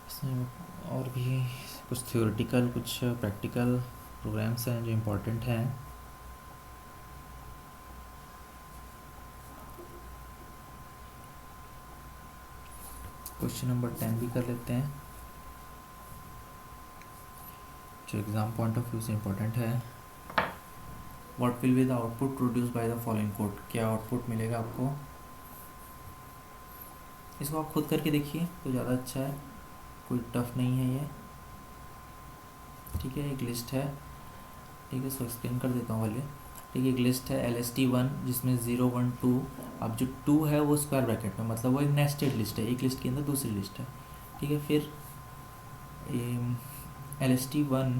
A: इसमें और भी कुछ थ्योरेटिकल, कुछ प्रैक्टिकल प्रोग्राम्स हैं जो इम्पोर्टेंट हैं। क्वेश्चन नंबर 10 भी कर लेते हैं, जो एग्ज़ाम पॉइंट ऑफ व्यू से इम्पोर्टेंट है। What will be the output produce by the following code, क्या आउटपुट मिलेगा आपको। इसको आप खुद करके देखिए तो ज़्यादा अच्छा है, कोई टफ नहीं है ये, ठीक है। एक लिस्ट है, ठीक है, इसको एक्सप्लेन कर देता हूँ पहले। ठीक है, एक लिस्ट है LST1 जिसमें 0 1 2, अब जो 2 है वो स्क्वायर ब्रैकेट में, मतलब वो एक नेस्टेड लिस्ट है, एक लिस्ट के अंदर दूसरी लिस्ट है, ठीक है। फिर LST1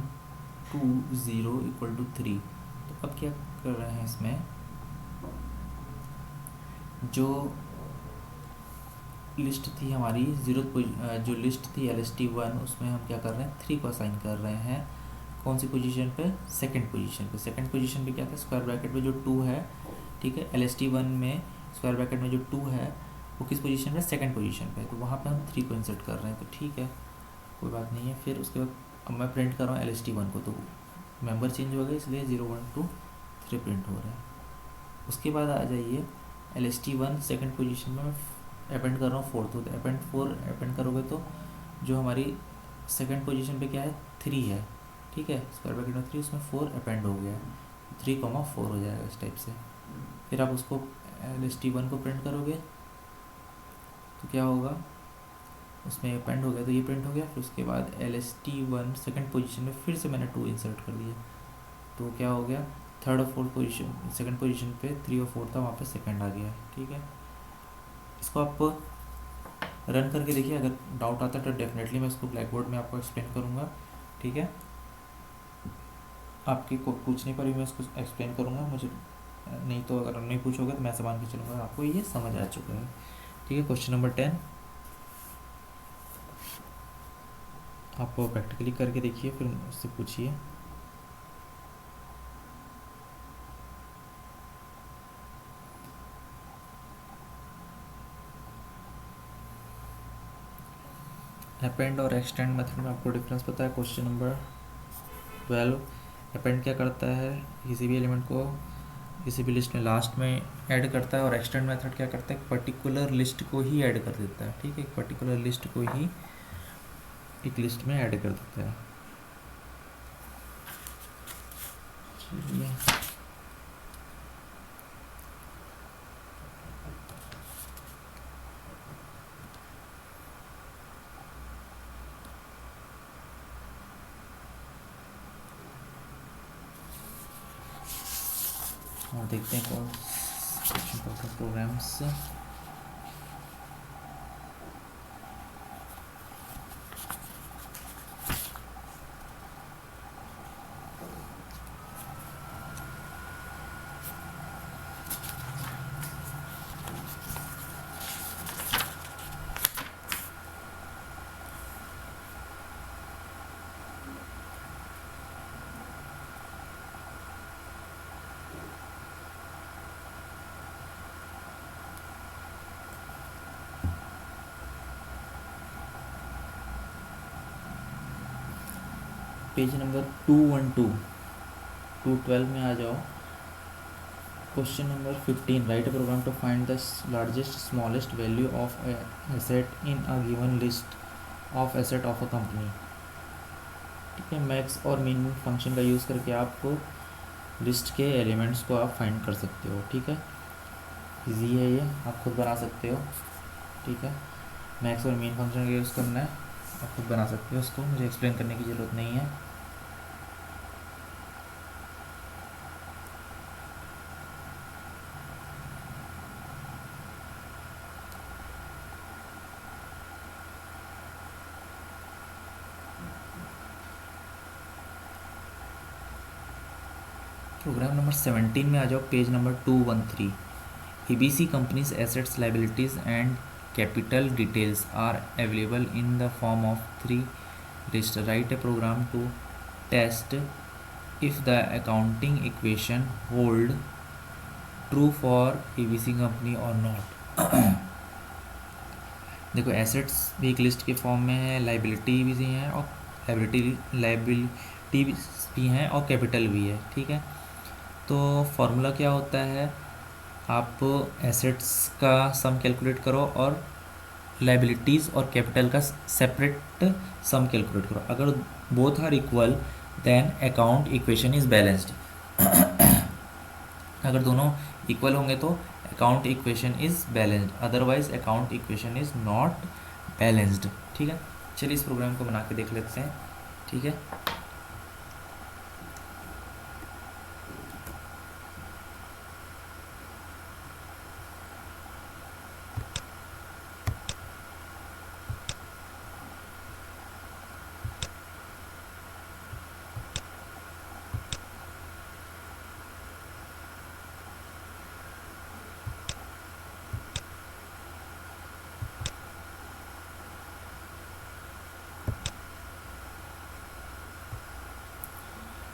A: 2 0 इक्वल टू 3। तो अब क्या कर रहे हैं, इसमें जो लिस्ट थी हमारी 0, जो लिस्ट थी LST1, उसमें हम क्या कर रहे हैं, 3 को असाइन कर रहे हैं। कौन सी पोजीशन पे, सेकंड पोजीशन पे। सेकंड पोजीशन पे क्या था, स्क्वायर ब्रैकेट में जो 2 है, ठीक है। LST1 में स्क्वायर ब्रैकेट में जो 2 है वो किस पोजीशन पे, सेकंड पोजीशन पे, तो वहाँ पे हम 3 को इंसर्ट कर रहे हैं, तो ठीक है, कोई बात नहीं है। फिर उसके बाद अब मैं प्रिंट कर रहा हूँ LST1 को, तो मेंबर चेंज हो गया इसलिए 0 1 2 3 प्रिंट हो रहा है। उसके बाद आ जाइए LST1 सेकंड पोजीशन में मैं अपेंड कर रहा हूँ 4, तो अपेंड 4 अपेंड करोगे तो जो हमारी सेकंड पोजीशन पे क्या है, 3 है, ठीक है। स्क्वायर ब्रैकेट में 3, उसमें 4 अपेंड हो गया, 3,4 हो जाएगा इस टाइप से। फिर आप उसको LST1 को प्रिंट करोगे तो क्या होगा, उसमें अपेंड हो गया तो ये प्रिंट हो गया। फिर उसके बाद LST1 सेकंड पोजीशन में फिर से मैंने 2 इंसर्ट कर दिया, तो क्या हो गया, थर्ड और फोर्थ पोजीशन, सेकंड पोजीशन पे 3 और 4 था, वहाँ पे सेकंड आ गया, ठीक है। इसको आप रन करके देखिए, अगर डाउट आता है तो डेफिनेटली मैं इसको ब्लैक बोर्ड में आपको एक्सप्लेन करूँगा, ठीक है। आपके को पूछने पर भी मैं इसको एक्सप्लेन करूँगा, मुझे नहीं तो अगर नहीं पूछोगे तो मैं ऐसा मान के चलूँगा आपको ये समझ आ चुका है, ठीक है। क्वेश्चन नंबर 10 आप प्रैक्टिकली करके देखिए, फिर उससे पूछिए। अपेंड और एक्सटेंड मेथड में आपको डिफरेंस पता है। क्वेश्चन नंबर 12, अपेंड क्या करता है, किसी भी एलिमेंट को किसी भी लिस्ट में लास्ट में ऐड करता है, और एक्सटेंड मेथड क्या करता है, पर्टिकुलर लिस्ट को ही ऐड कर देता है। ठीक है, एक पर्टिकुलर लिस्ट को ही एक लिस्ट में ऐड कर देता है। चलिए और देखते हैं कौन प्रोग्राम्स। पेज नंबर 212, 212 में आ जाओ। Question number 15, write a program to find the largest smallest value of asset in a given list of asset of a company. ठीक है, मैक्स और मिनिमम फंक्शन का यूज़ करके आप लिस्ट के एलिमेंट्स को आप फाइंड कर सकते हो। ठीक है, इजी है ये, आप खुद बना सकते हो। ठीक है, मैक्स और मिन फंक्शन का यूज़ करना है, आप खुद बना सकते हो, उसको मुझे एक्सप्लेन करने की ज़रूरत नहीं है। प्रोग्राम नंबर 17 में आ जाओ, page number 213। EBC company's assets, liabilities and capital details are available in the form of 3 lists. Write a program to test if the accounting equation hold true for EBC company or not. देखो, assets भी एक list के form में है, liability भी हैं और liability भी हैं और कैपिटल भी है। ठीक है, तो फॉर्मूला क्या होता है, आप एसेट्स का सम कैलकुलेट करो और लाइबिलिटीज़ और कैपिटल का सेपरेट सम कैलकुलेट करो। अगर both are equal then account equation is balanced. अगर दोनों इक्वल होंगे तो account equation is balanced, otherwise account equation is not balanced. ठीक है, चलिए इस प्रोग्राम को बना के देख लेते हैं। ठीक है,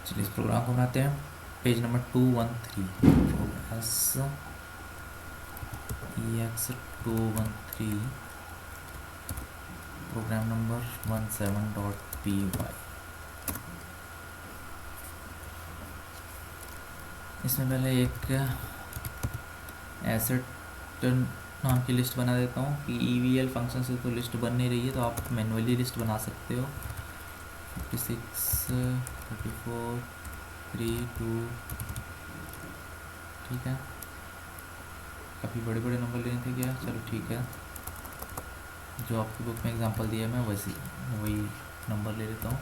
A: चलिए इस प्रोग्राम को बनाते हैं। Page number 213, EX213, program number 17.py। इसमें पहले एक एसेट नाम की लिस्ट बना देता हूँ कि EVL फंक्शन से तो लिस्ट बन नहीं रही है, तो आप मैनुअली लिस्ट बना सकते हो। 56, 34, 3, 2। ठीक है, काफ़ी बड़े बड़े नंबर लेने थे क्या, चलो ठीक है, जो आपकी बुक में एग्जांपल दिया है मैं वही नंबर ले लेता हूँ।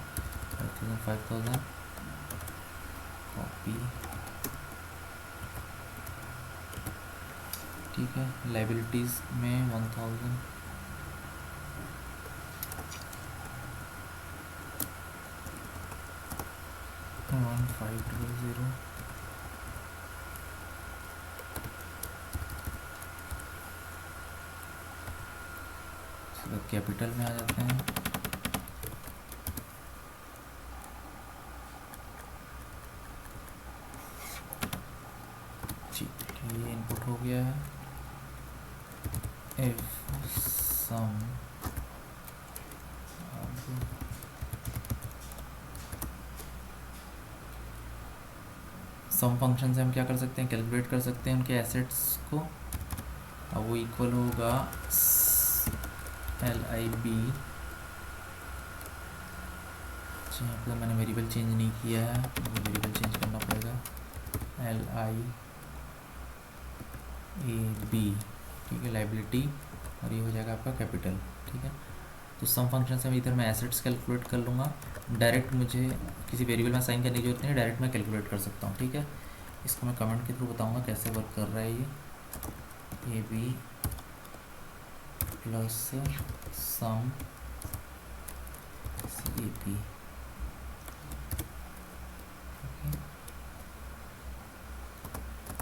A: 5000 कॉपी। ठीक है, लाइबिलिटीज़ में 1000, वन 500। कैपिटल में आ जाते हैं। ठीक, ये इनपुट हो गया है। if sum सम फंक्शन से हम क्या कर सकते हैं, कैलकुलेट कर सकते हैं उनके एसेट्स को। अब वो इक्वल होगा LIB, यहाँ पर मैंने वेरिएबल चेंज नहीं किया है, मुझे वेरिएबल चेंज करना पड़ेगा, LIAB, ठीक है, लाइबिलिटी, और ये हो जाएगा आपका कैपिटल, ठीक है। तो सम फंक्शन से इधर मैं एसेट्स कैलकुलेट कर लूँगा, डायरेक्ट मुझे किसी वेरिएबल में साइन करने की जरूरत नहीं है, डायरेक्ट मैं कैलकुलेट कर सकता हूँ, ठीक है। इसको मैं कमेंट के थ्रू बताऊँगा कैसे वर्क कर रहा है ये, AB प्लस सम CAP,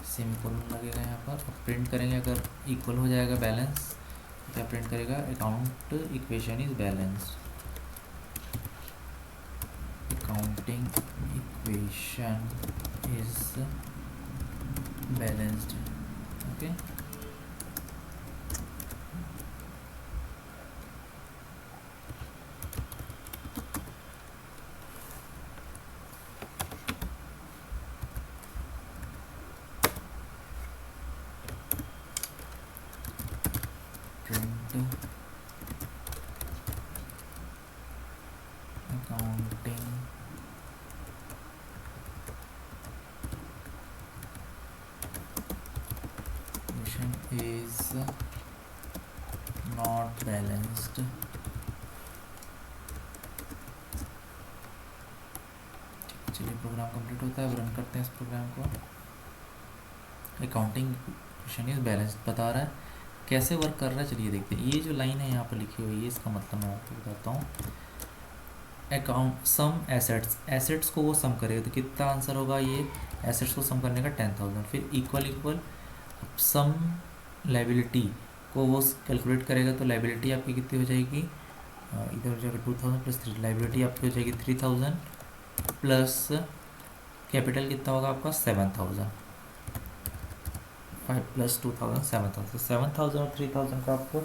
A: सेमीकोलन लगेगा यहाँ पर। अब प्रिंट करेंगे, अगर इक्वल हो जाएगा बैलेंस, क्या प्रिंट करेगा, account equation is balanced, accounting equation is balanced, okay. Print accounting is not balanced, चलिए प्रोग्राम कंप्लीट होता है, अब रन करते हैं इस प्रोग्राम को। अकाउंटिंग इक्वेशन इज बैलेंस्ड बता रहा है, कैसे वर्क कर रहा है चलिए देखते हैं। ये जो लाइन है यहाँ पर लिखी हुई है, इसका मतलब मैं आपको बताता हूँ। अकाउंट सम एसेट्स, एसेट्स को वो सम करेगा तो कितना आंसर होगा, ये एसेट्स को सम करने का 10,000, फिर इक्वल इक्वल सम लाइबिलिटी को वो कैलकुलेट करेगा तो लाइबिलिटी आपकी कितनी हो जाएगी, इधर हो जाएगा 2000 प्लस 3, लाइबिलिटी आपकी हो जाएगी 3000 प्लस कैपिटल कितना होगा आपका 7000, 5 प्लस 2000 7000, 7000 और 3000 का आपको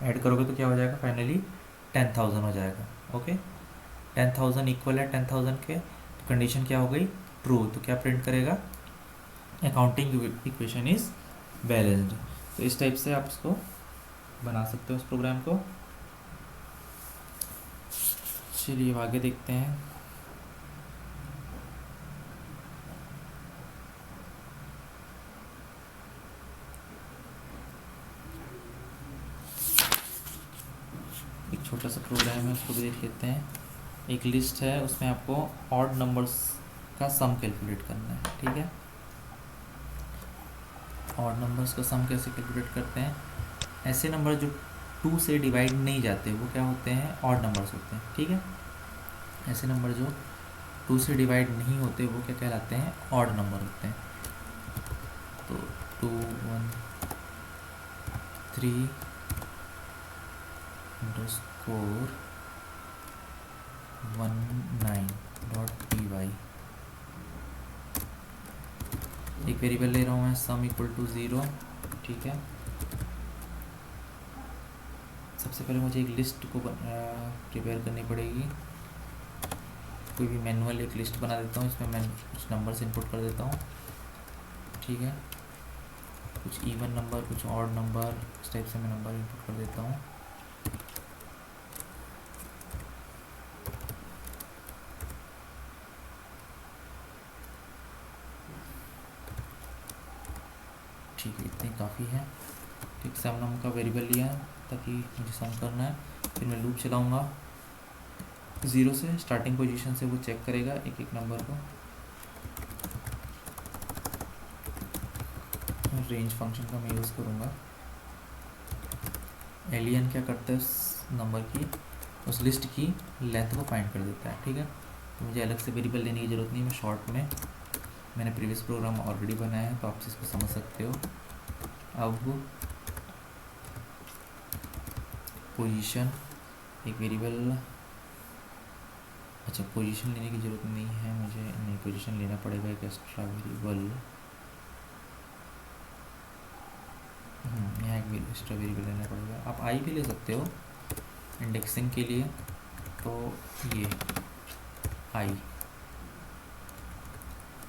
A: ऐड करोगे तो क्या हो जाएगा, फाइनली 10,000 हो जाएगा, ओके। 10,000 इक्वल है 10,000 के, तो कंडीशन क्या हो गई, ट्रू, तो क्या प्रिंट करेगा, अकाउंटिंग इक्वेशन इज बैलेंस्ड। तो इस टाइप से आप इसको बना सकते हो इस प्रोग्राम को। चलिए आगे देखते हैं। एक छोटा सा प्रोग्राम है, उसको भी देख लेते हैं। एक लिस्ट है, उसमें आपको ऑड नंबर्स का सम कैलकुलेट करना है, ठीक है। ऑड नंबर्स का सम कैसे कैलकुलेट करते हैं, ऐसे नंबर जो 2 से डिवाइड नहीं जाते वो क्या होते हैं, ऑड नंबर्स होते हैं, ठीक है। ऐसे नंबर जो 2 से डिवाइड नहीं होते वो क्या कहलाते हैं, ऑड नंबर होते हैं। तो 2 1 3 अंडरस्कोर 19.py, एक वेरिएबल ले रहा हूँ मैं, सम इक्वल टू 0, ठीक है। सबसे पहले मुझे एक लिस्ट को प्रिपेयर करनी पड़ेगी, कोई भी मैनुअल एक लिस्ट बना देता हूँ, इसमें मैं कुछ नंबर्स इनपुट कर देता हूँ, ठीक है। कुछ इवन नंबर, कुछ ऑड नंबर, इस टाइप से मैं नंबर इनपुट कर देता हूँ। ठीक है, इतने काफ़ी है, ठीक। सम नाम का वेरिएबल लिया ताकि मुझे सम करना है, फिर मैं लूप चलाऊँगा 0 से, स्टार्टिंग पोजीशन से वो चेक करेगा एक एक नंबर को। रेंज फंक्शन का मैं यूज़ करूँगा। एलियन क्या करता है, उस नंबर की, उस लिस्ट की लेंथ को फाइंड कर देता है, ठीक है। तो मुझे अलग से वेरिएबल लेने की ज़रूरत नहीं, मैं शॉर्ट में, मैंने प्रीवियस प्रोग्राम ऑलरेडी बनाया है तो आप इसको समझ सकते हो। अब पोजीशन एक वेरिएबल, अच्छा पोजीशन लेने की ज़रूरत नहीं है मुझे, नहीं पोजीशन लेना पड़ेगा एक एक्स्ट्रा वेरिएबल, यहाँ एक एक्स्ट्रा वेरिएबल लेना पड़ेगा। आप आई भी ले सकते हो इंडेक्सिंग के लिए, तो ये आई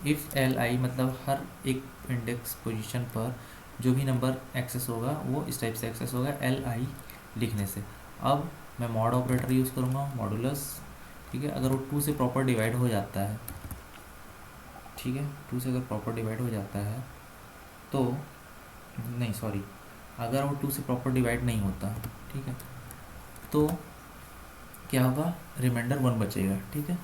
A: इफ़ एल आई मतलब हर एक इंडेक्स पोजीशन पर जो भी नंबर एक्सेस होगा वो इस टाइप से एक्सेस होगा एल आई लिखने से। अब मैं मॉड ऑपरेटर यूज़ करूँगा, मॉडुलस, ठीक है। अगर वो 2 से प्रॉपर डिवाइड हो जाता है, ठीक है, 2 से अगर प्रॉपर डिवाइड हो जाता है तो नहीं सॉरी, अगर वो 2 से प्रॉपर डिवाइड नहीं होता, ठीक है, तो क्या होगा, रिमाइंडर 1 बचेगा, ठीक है।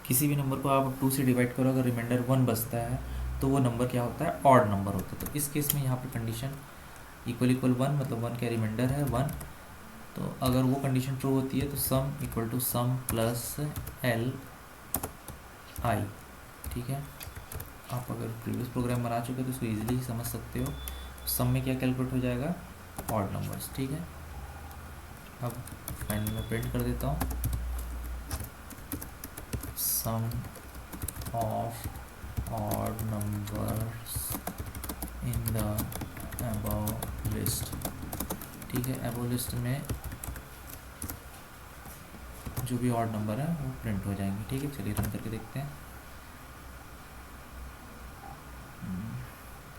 A: किसी भी नंबर को आप 2 से डिवाइड करो, अगर रिमाइंडर 1 बचता है तो वो नंबर क्या होता है, ऑड नंबर होता है। तो इस केस में यहाँ पर कंडीशन इक्वल इक्वल 1, मतलब 1 का रिमाइंडर है 1। तो अगर वो कंडीशन ट्रू होती है तो sum equal to sum plus L I, ठीक है। आप अगर प्रीवियस प्रोग्राम बना चुके हो तो इसको ईजिली समझ सकते हो। सम में क्या कैलकुलेट हो जाएगा, ऑड नंबर्स, ठीक है। अब फाइनल में प्रिंट कर देता हूँ, some of odd numbers in the above list, ठीक है। अबव लिस्ट में जो भी ऑड नंबर है वो प्रिंट हो जाएंगे, ठीक है। चलिए रन करके देखते हैं।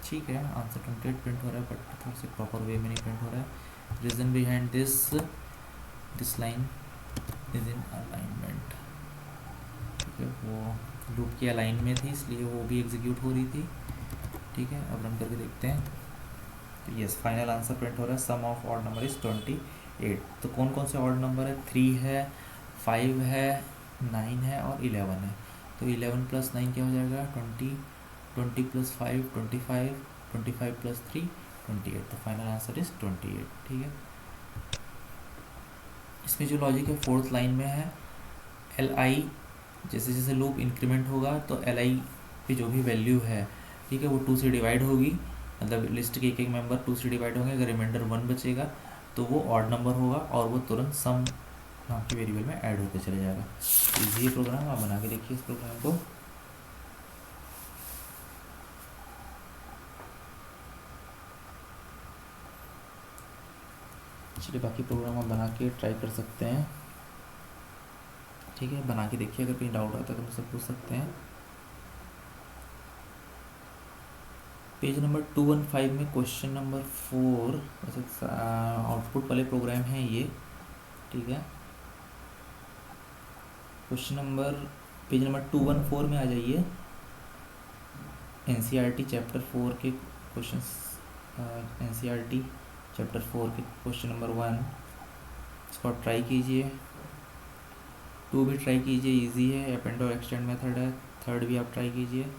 A: ठीक है, आंसर 28 प्रिंट हो रहा है, बट थोड़ा से प्रॉपर वे में नहीं प्रिंट हो रहा है। Reason behind this line is in alignment, ठीक है। वो लूप की अलाइन में थी इसलिए वो भी एग्जीक्यूट हो रही थी, ठीक है। अब रन करके देखते हैं। तो यस, फाइनल आंसर प्रिंट हो रहा है, सम ऑफ ऑड नंबर इज़ 28। तो कौन कौन से ऑड नंबर है, 3 है, 5 है, 9 है और 11 है। तो 11 प्लस 9 क्या हो जाएगा, 20, 20 प्लस 5 25, 25 प्लस 3 28। तो फाइनल आंसर इज 28, ठीक है। इसमें जो लॉजिक है फोर्थ लाइन में है, एल आई जैसे जैसे लूप इंक्रीमेंट होगा तो एल आई पे जो भी वैल्यू है, ठीक है, वो 2 से डिवाइड होगी, मतलब लिस्ट के एक एक मेंबर 2 से डिवाइड होंगे। अगर रिमाइंडर 1 बचेगा तो वो ऑड नंबर होगा और वो तुरंत सम नाम के वेरिएबल में ऐड होकर चले जाएगा। इजी प्रोग्राम, आप बना के देखिए इस प्रोग्राम को। चलिए बाकी प्रोग्राम आप बना के ट्राई कर सकते हैं, ठीक है। बना के देखिए, अगर कहीं डाउट आता है तो मुझसे पूछ सकते हैं। पेज नंबर 215 में क्वेश्चन नंबर 4, वैसे आउटपुट वाले प्रोग्राम हैं ये, ठीक है। क्वेश्चन नंबर पेज नंबर 214 में आ जाइए। एनसीईआरटी चैप्टर 4 के क्वेश्चन, एनसीईआरटी चैप्टर 4 के क्वेश्चन नंबर 1, इसको आप ट्राई कीजिए। 2 भी ट्राई कीजिए, इजी है, अपेंड और एक्सटेंड मेथड है। 3rd भी आप ट्राई कीजिए।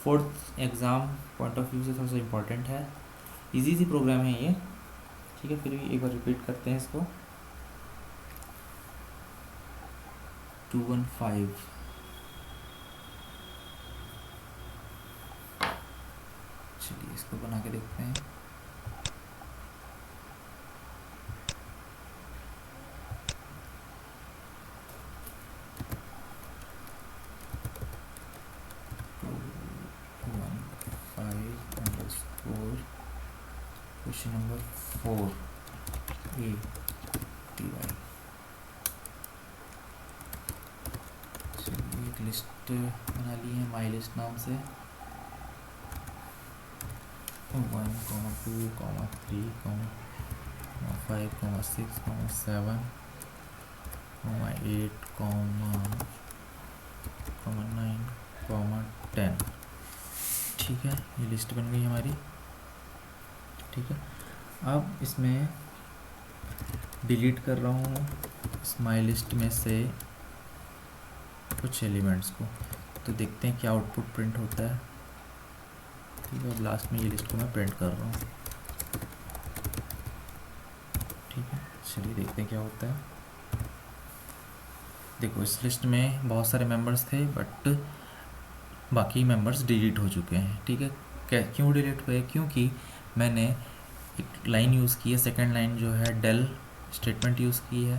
A: 4th exam point of view से थोड़ा सा इम्पोर्टेंट है, इजी सी प्रोग्राम है ये, ठीक है। फिर भी एक बार रिपीट करते हैं इसको। 215, चलिए इसको बना के देखते हैं। Question number 4 A T Y. चलिए एक लिस्ट बना ली है माई लिस्ट नाम से। 1, 2, 3, 5, 6, 7, 8, 9, 10, ठीक है। ये लिस्ट बन गई हमारी, ठीक है। अब इसमें डिलीट कर रहा हूँ इस माई लिस्ट में से कुछ एलिमेंट्स को, तो देखते हैं क्या आउटपुट प्रिंट होता है, ठीक है। अब लास्ट में ये लिस्ट को मैं प्रिंट कर रहा हूँ, ठीक है। चलिए देखते हैं क्या होता है। देखो इस लिस्ट में बहुत सारे मेंबर्स थे बट बाकी मेंबर्स डिलीट हो चुके हैं, ठीक है। क्यों डिलीट हुए, क्योंकि मैंने एक लाइन यूज़ की है, सेकंड लाइन जो है डेल स्टेटमेंट यूज़ की है,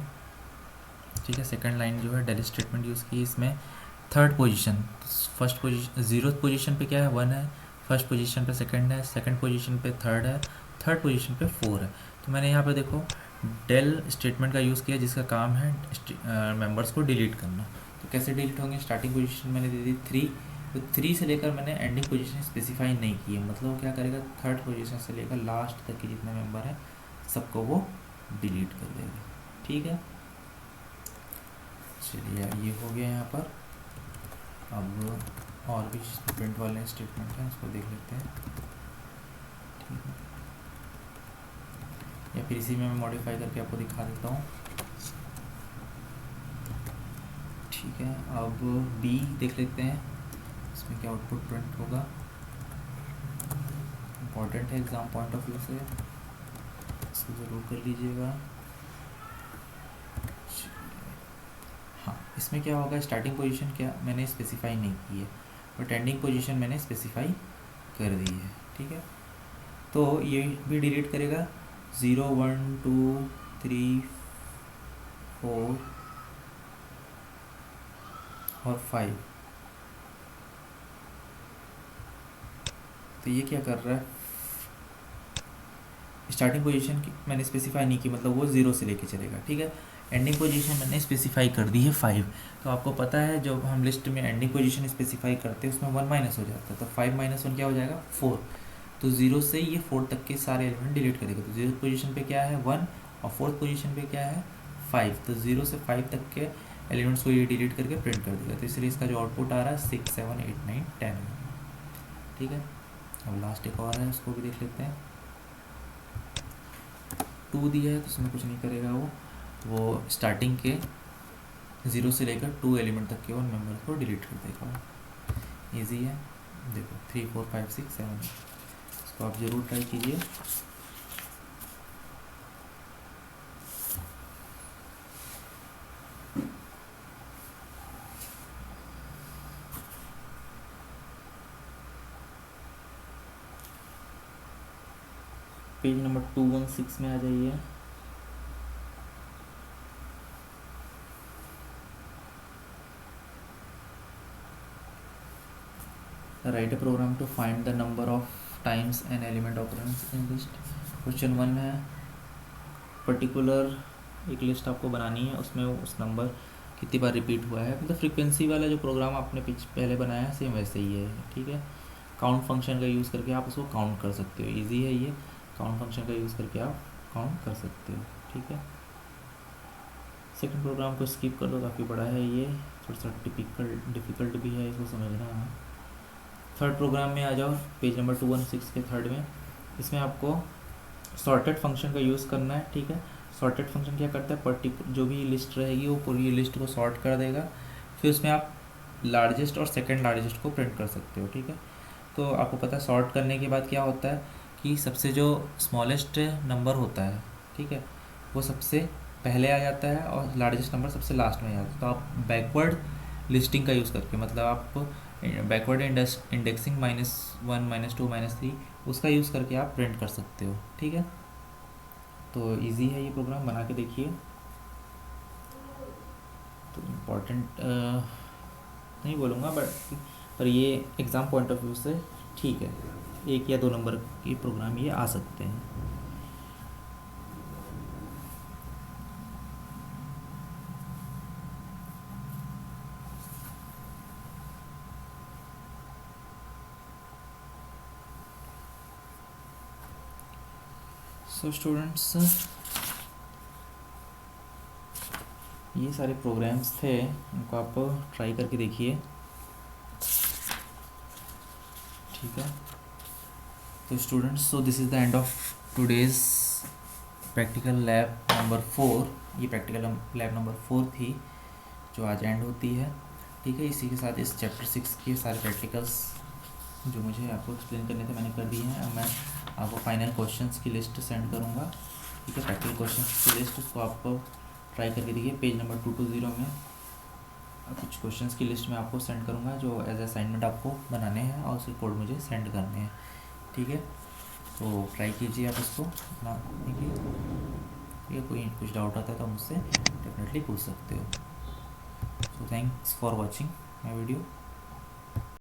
A: ठीक है। सेकंड लाइन जो है डेल स्टेटमेंट यूज़ की है। इसमें 3rd position, first position 0th position पे क्या है, 1 है, फर्स्ट पोजीशन पे सेकंड है, सेकंड पोजीशन पे 3rd है, 3rd पोजीशन पे 4 है। तो मैंने यहाँ पे देखो डेल स्टेटमेंट का यूज़ किया जिसका काम है मेंबर्स को डिलीट करना। तो कैसे डिलीट होंगे, स्टार्टिंग पोजीशन मैंने दे दी 3, तो 3 से लेकर मैंने एंडिंग पोजीशन स्पेसिफाई नहीं की है, मतलब वो क्या करेगा, थर्ड पोजीशन से लेकर लास्ट तक के जितने मेंबर हैं सबको वो डिलीट कर देगा। ठीक है, चलिए ये हो गया यहाँ पर। अब और भी प्रिंट वाले स्टेटमेंट हैं, उसको देख लेते हैं। ठीक है, या फिर इसी में मैं मॉडिफाई करके आपको दिखा देता हूँ। ठीक है, अब बी देख लेते हैं, इसमें क्या आउटपुट प्रिंट होगा। इम्पॉर्टेंट है एग्ज़ाम पॉइंट ऑफ व्यू से, इसको ज़रूर कर लीजिएगा। हाँ, इसमें क्या होगा, स्टार्टिंग पोजीशन क्या मैंने स्पेसिफाई नहीं की है, बट एंडिंग पोजीशन मैंने स्पेसिफाई कर दी है। ठीक है, तो ये भी डिलीट करेगा 0 1 2 3 4 और 5। तो ये क्या कर रहा है, स्टार्टिंग पोजीशन की मैंने स्पेसिफाई नहीं की, मतलब वो 0 से लेके चलेगा। ठीक है, एंडिंग पोजीशन मैंने स्पेसिफाई कर दी है 5। तो आपको पता है जब हम लिस्ट में एंडिंग पोजीशन स्पेसिफाई करते हैं उसमें 1 माइनस हो जाता है, तो 5 माइनस 1 क्या हो जाएगा, 4। तो 0 से ये 4 तक के सारे एलिमेंट डिलीट करेगा। तो 0 पोजीशन पे क्या है 1 और 4th पोजीशन पे क्या है 5। तो 0 से 5 तक के एलिमेंट्स को ये डिलीट करके प्रिंट कर देगा। तो इसलिए इसका जो आउटपुट आ रहा है 6 7 8 9 10। ठीक है, अब लास्ट एक और है, उसको भी देख लेते हैं। 2 दिया है तो उसमें कुछ नहीं करेगा, वो स्टार्टिंग के 0 से लेकर 2 एलिमेंट तक के उन मेम्बर को डिलीट कर देगा। ईजी है, देखो 3 4 5 6 7, इसको आप ज़रूर ट्राई कीजिए। पेज नंबर 216 में आ जाइए। Write a program to find the number of times an element occurrence in list. Question 1 है, पर्टिकुलर एक लिस्ट आपको बनानी है, उसमें उस नंबर कितनी बार रिपीट हुआ है, मतलब फ्रीक्वेंसी वाला जो प्रोग्राम आपने पहले बनाया है सेम वैसे ही है। ठीक है, काउंट फंक्शन का यूज़ करके आप उसको काउंट कर सकते हो। इजी है ये, काउंट फंक्शन का यूज़ करके आप काउंट कर सकते हो। ठीक है, सेकंड प्रोग्राम को स्किप कर दो, काफ़ी बड़ा है ये, थोड़ा सा डिफ़िकल्ट भी है इसको समझना। थर्ड प्रोग्राम में आ जाओ, पेज नंबर 216 के थर्ड में। इसमें आपको सॉर्टेड फंक्शन का यूज़ करना है। ठीक है, सॉर्टेड फंक्शन क्या करता है, जो भी लिस्ट रहेगी वो पूरी लिस्ट को सॉर्ट कर देगा, फिर उसमें आप लार्जेस्ट और सेकंड लार्जेस्ट को प्रिंट कर सकते हो। ठीक है, तो आपको पता है सॉर्ट करने के बाद क्या होता है कि सबसे जो स्मॉलेस्ट नंबर होता है, ठीक है, वो सबसे पहले आ जाता है और लार्जेस्ट नंबर सबसे लास्ट में आ जाता है। तो आप बैकवर्ड लिस्टिंग का यूज़ करके, मतलब आप बैकवर्ड इंडेक्सिंग -1 -2 -3 उसका यूज़ करके आप प्रिंट कर सकते हो। ठीक है, तो इजी है ये प्रोग्राम, बना के देखिए। तो इम्पॉर्टेंट नहीं बोलूँगा, पर ये एग्ज़ाम पॉइंट ऑफ व्यू से ठीक है, 1 या 2 नंबर के प्रोग्राम ये आ सकते हैं। सो स्टूडेंट्स, ये सारे प्रोग्राम्स थे, इनको आप ट्राई करके देखिए। ठीक है, तो students, so this is the end of today's practical lab number 4। ये प्रैक्टिकल लैब नंबर 4 थी जो आज एंड होती है। ठीक है, इसी के साथ इस चैप्टर 6 के सारे प्रैक्टिकल्स जो मुझे आपको एक्सप्लेन करने थे मैंने कर दिए हैं। अब मैं आपको फाइनल क्वेश्चंस की लिस्ट सेंड करूँगा। ठीक है, प्रैक्टिकल क्वेश्चंस की लिस्ट, उसको आपको ट्राई करके देखिए। पेज नंबर 220 में कुछ क्वेश्चंस की लिस्ट मैं आपको सेंड करूँगा जो एज असाइनमेंट आपको बनाने हैं और उसके कोड मुझे सेंड करने हैं। ठीक है, तो ट्राई कीजिए आप इसको बनाने की। ठीक है, कोई कुछ डाउट आता है तो मुझसे डेफिनेटली पूछ सकते हो। So thanks for watching my video.